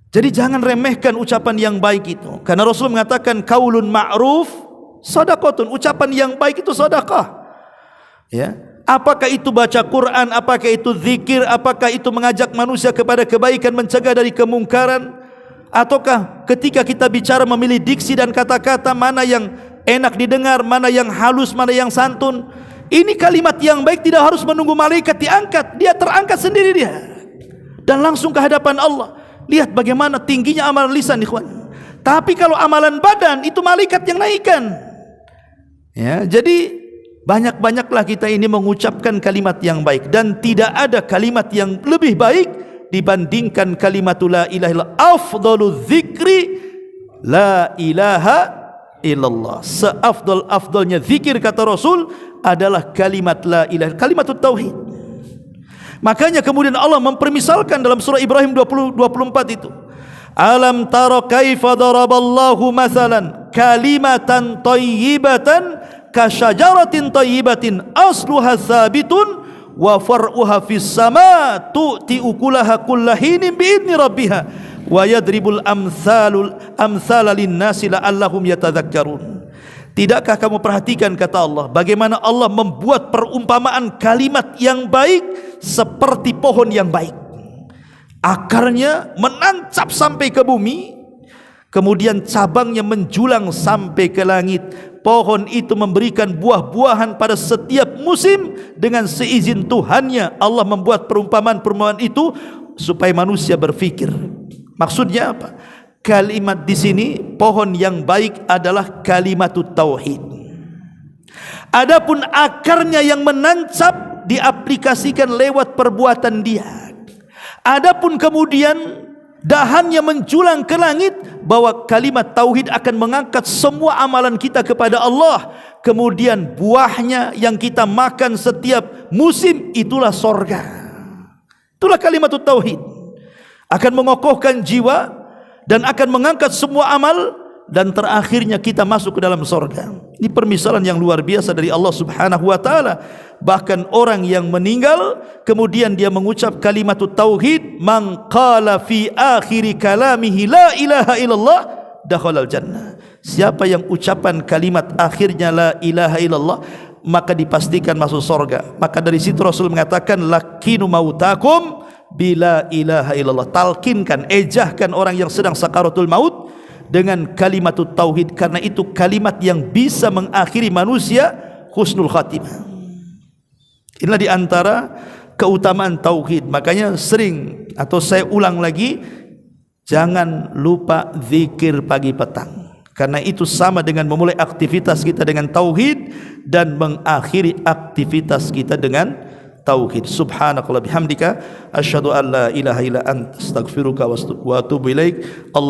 Jadi jangan remehkan ucapan yang baik itu. Karena Rasul mengatakan qaulun ma'ruf shadaqatun, ucapan yang baik itu sedekah. Ya. Apakah itu baca Quran, apakah itu zikir, apakah itu mengajak manusia kepada kebaikan, mencegah dari kemungkaran, ataukah ketika kita bicara memilih diksi dan kata-kata mana yang enak didengar, mana yang halus, mana yang santun. Ini kalimat yang baik tidak harus menunggu malaikat diangkat, dia terangkat sendiri dia dan langsung ke hadapan Allah. Lihat bagaimana tingginya amalan lisan ikhwan. Tapi kalau amalan badan itu malaikat yang naikkan. Ya, jadi banyak-banyaklah kita ini mengucapkan kalimat yang baik, dan tidak ada kalimat yang lebih baik dibandingkan kalimat la ilaha illallah. Afdalul dzikri la ilaha illallah. Seafdal-afdalnya zikir, kata Rasul, adalah kalimat la ilaha, kalimatut tauhid. Makanya kemudian Allah mempermisalkan dalam surah Ibrahim 24 itu, alam tara kaifa daraballahu mathalan kalimatan thayyibatan kasyajaratin thayyibatin asluha tsabitun wa far'uha fis sama tu'ti ukulaha kullahinin bi'idni rabbiha wa yadribul amsala linnasi la'allahum yatadzakkarun. Tidakkah kamu perhatikan, kata Allah, bagaimana Allah membuat perumpamaan kalimat yang baik seperti pohon yang baik. Akarnya menancap sampai ke bumi, kemudian cabangnya menjulang sampai ke langit. Pohon itu memberikan buah-buahan pada setiap musim dengan seizin Tuhannya. Allah membuat perumpamaan-perumpamaan itu supaya manusia berfikir. Maksudnya apa? Kalimat di sini, pohon yang baik adalah kalimatut tauhid. Adapun akarnya yang menancap diaplikasikan lewat perbuatan dia. Adapun kemudian dahannya menjulang ke langit, bahwa kalimat tauhid akan mengangkat semua amalan kita kepada Allah. Kemudian buahnya yang kita makan setiap musim, itulah sorga. Itulah kalimat tauhid. Akan mengokohkan jiwa dan akan mengangkat semua amal, dan terakhirnya kita masuk ke dalam sorga. Ini permisalan yang luar biasa dari Allah Subhanahu wa ta'ala. Bahkan orang yang meninggal kemudian dia mengucap kalimat tauhid, man qala fi akhiri kalamihi la ilaha illallah dakhalal jannah. Siapa yang ucapan kalimat akhirnya la ilaha illallah, maka dipastikan masuk surga. Maka dari situ Rasul mengatakan, lakinu mautakum bila ilaha illallah. Talkinkan, ejahkan orang yang sedang sakaratul maut dengan kalimat tauhid, karena itu kalimat yang bisa mengakhiri manusia husnul khatimah. Inilah di antara keutamaan tauhid. Makanya sering, atau saya ulang lagi, jangan lupa zikir pagi petang, karena itu sama dengan memulai aktivitas kita dengan tauhid dan mengakhiri aktivitas kita dengan tauhid. Subhanakallah bihamdika asyhadu an la ilaha illa anta astaghfiruka wa atubu ilaik. Allah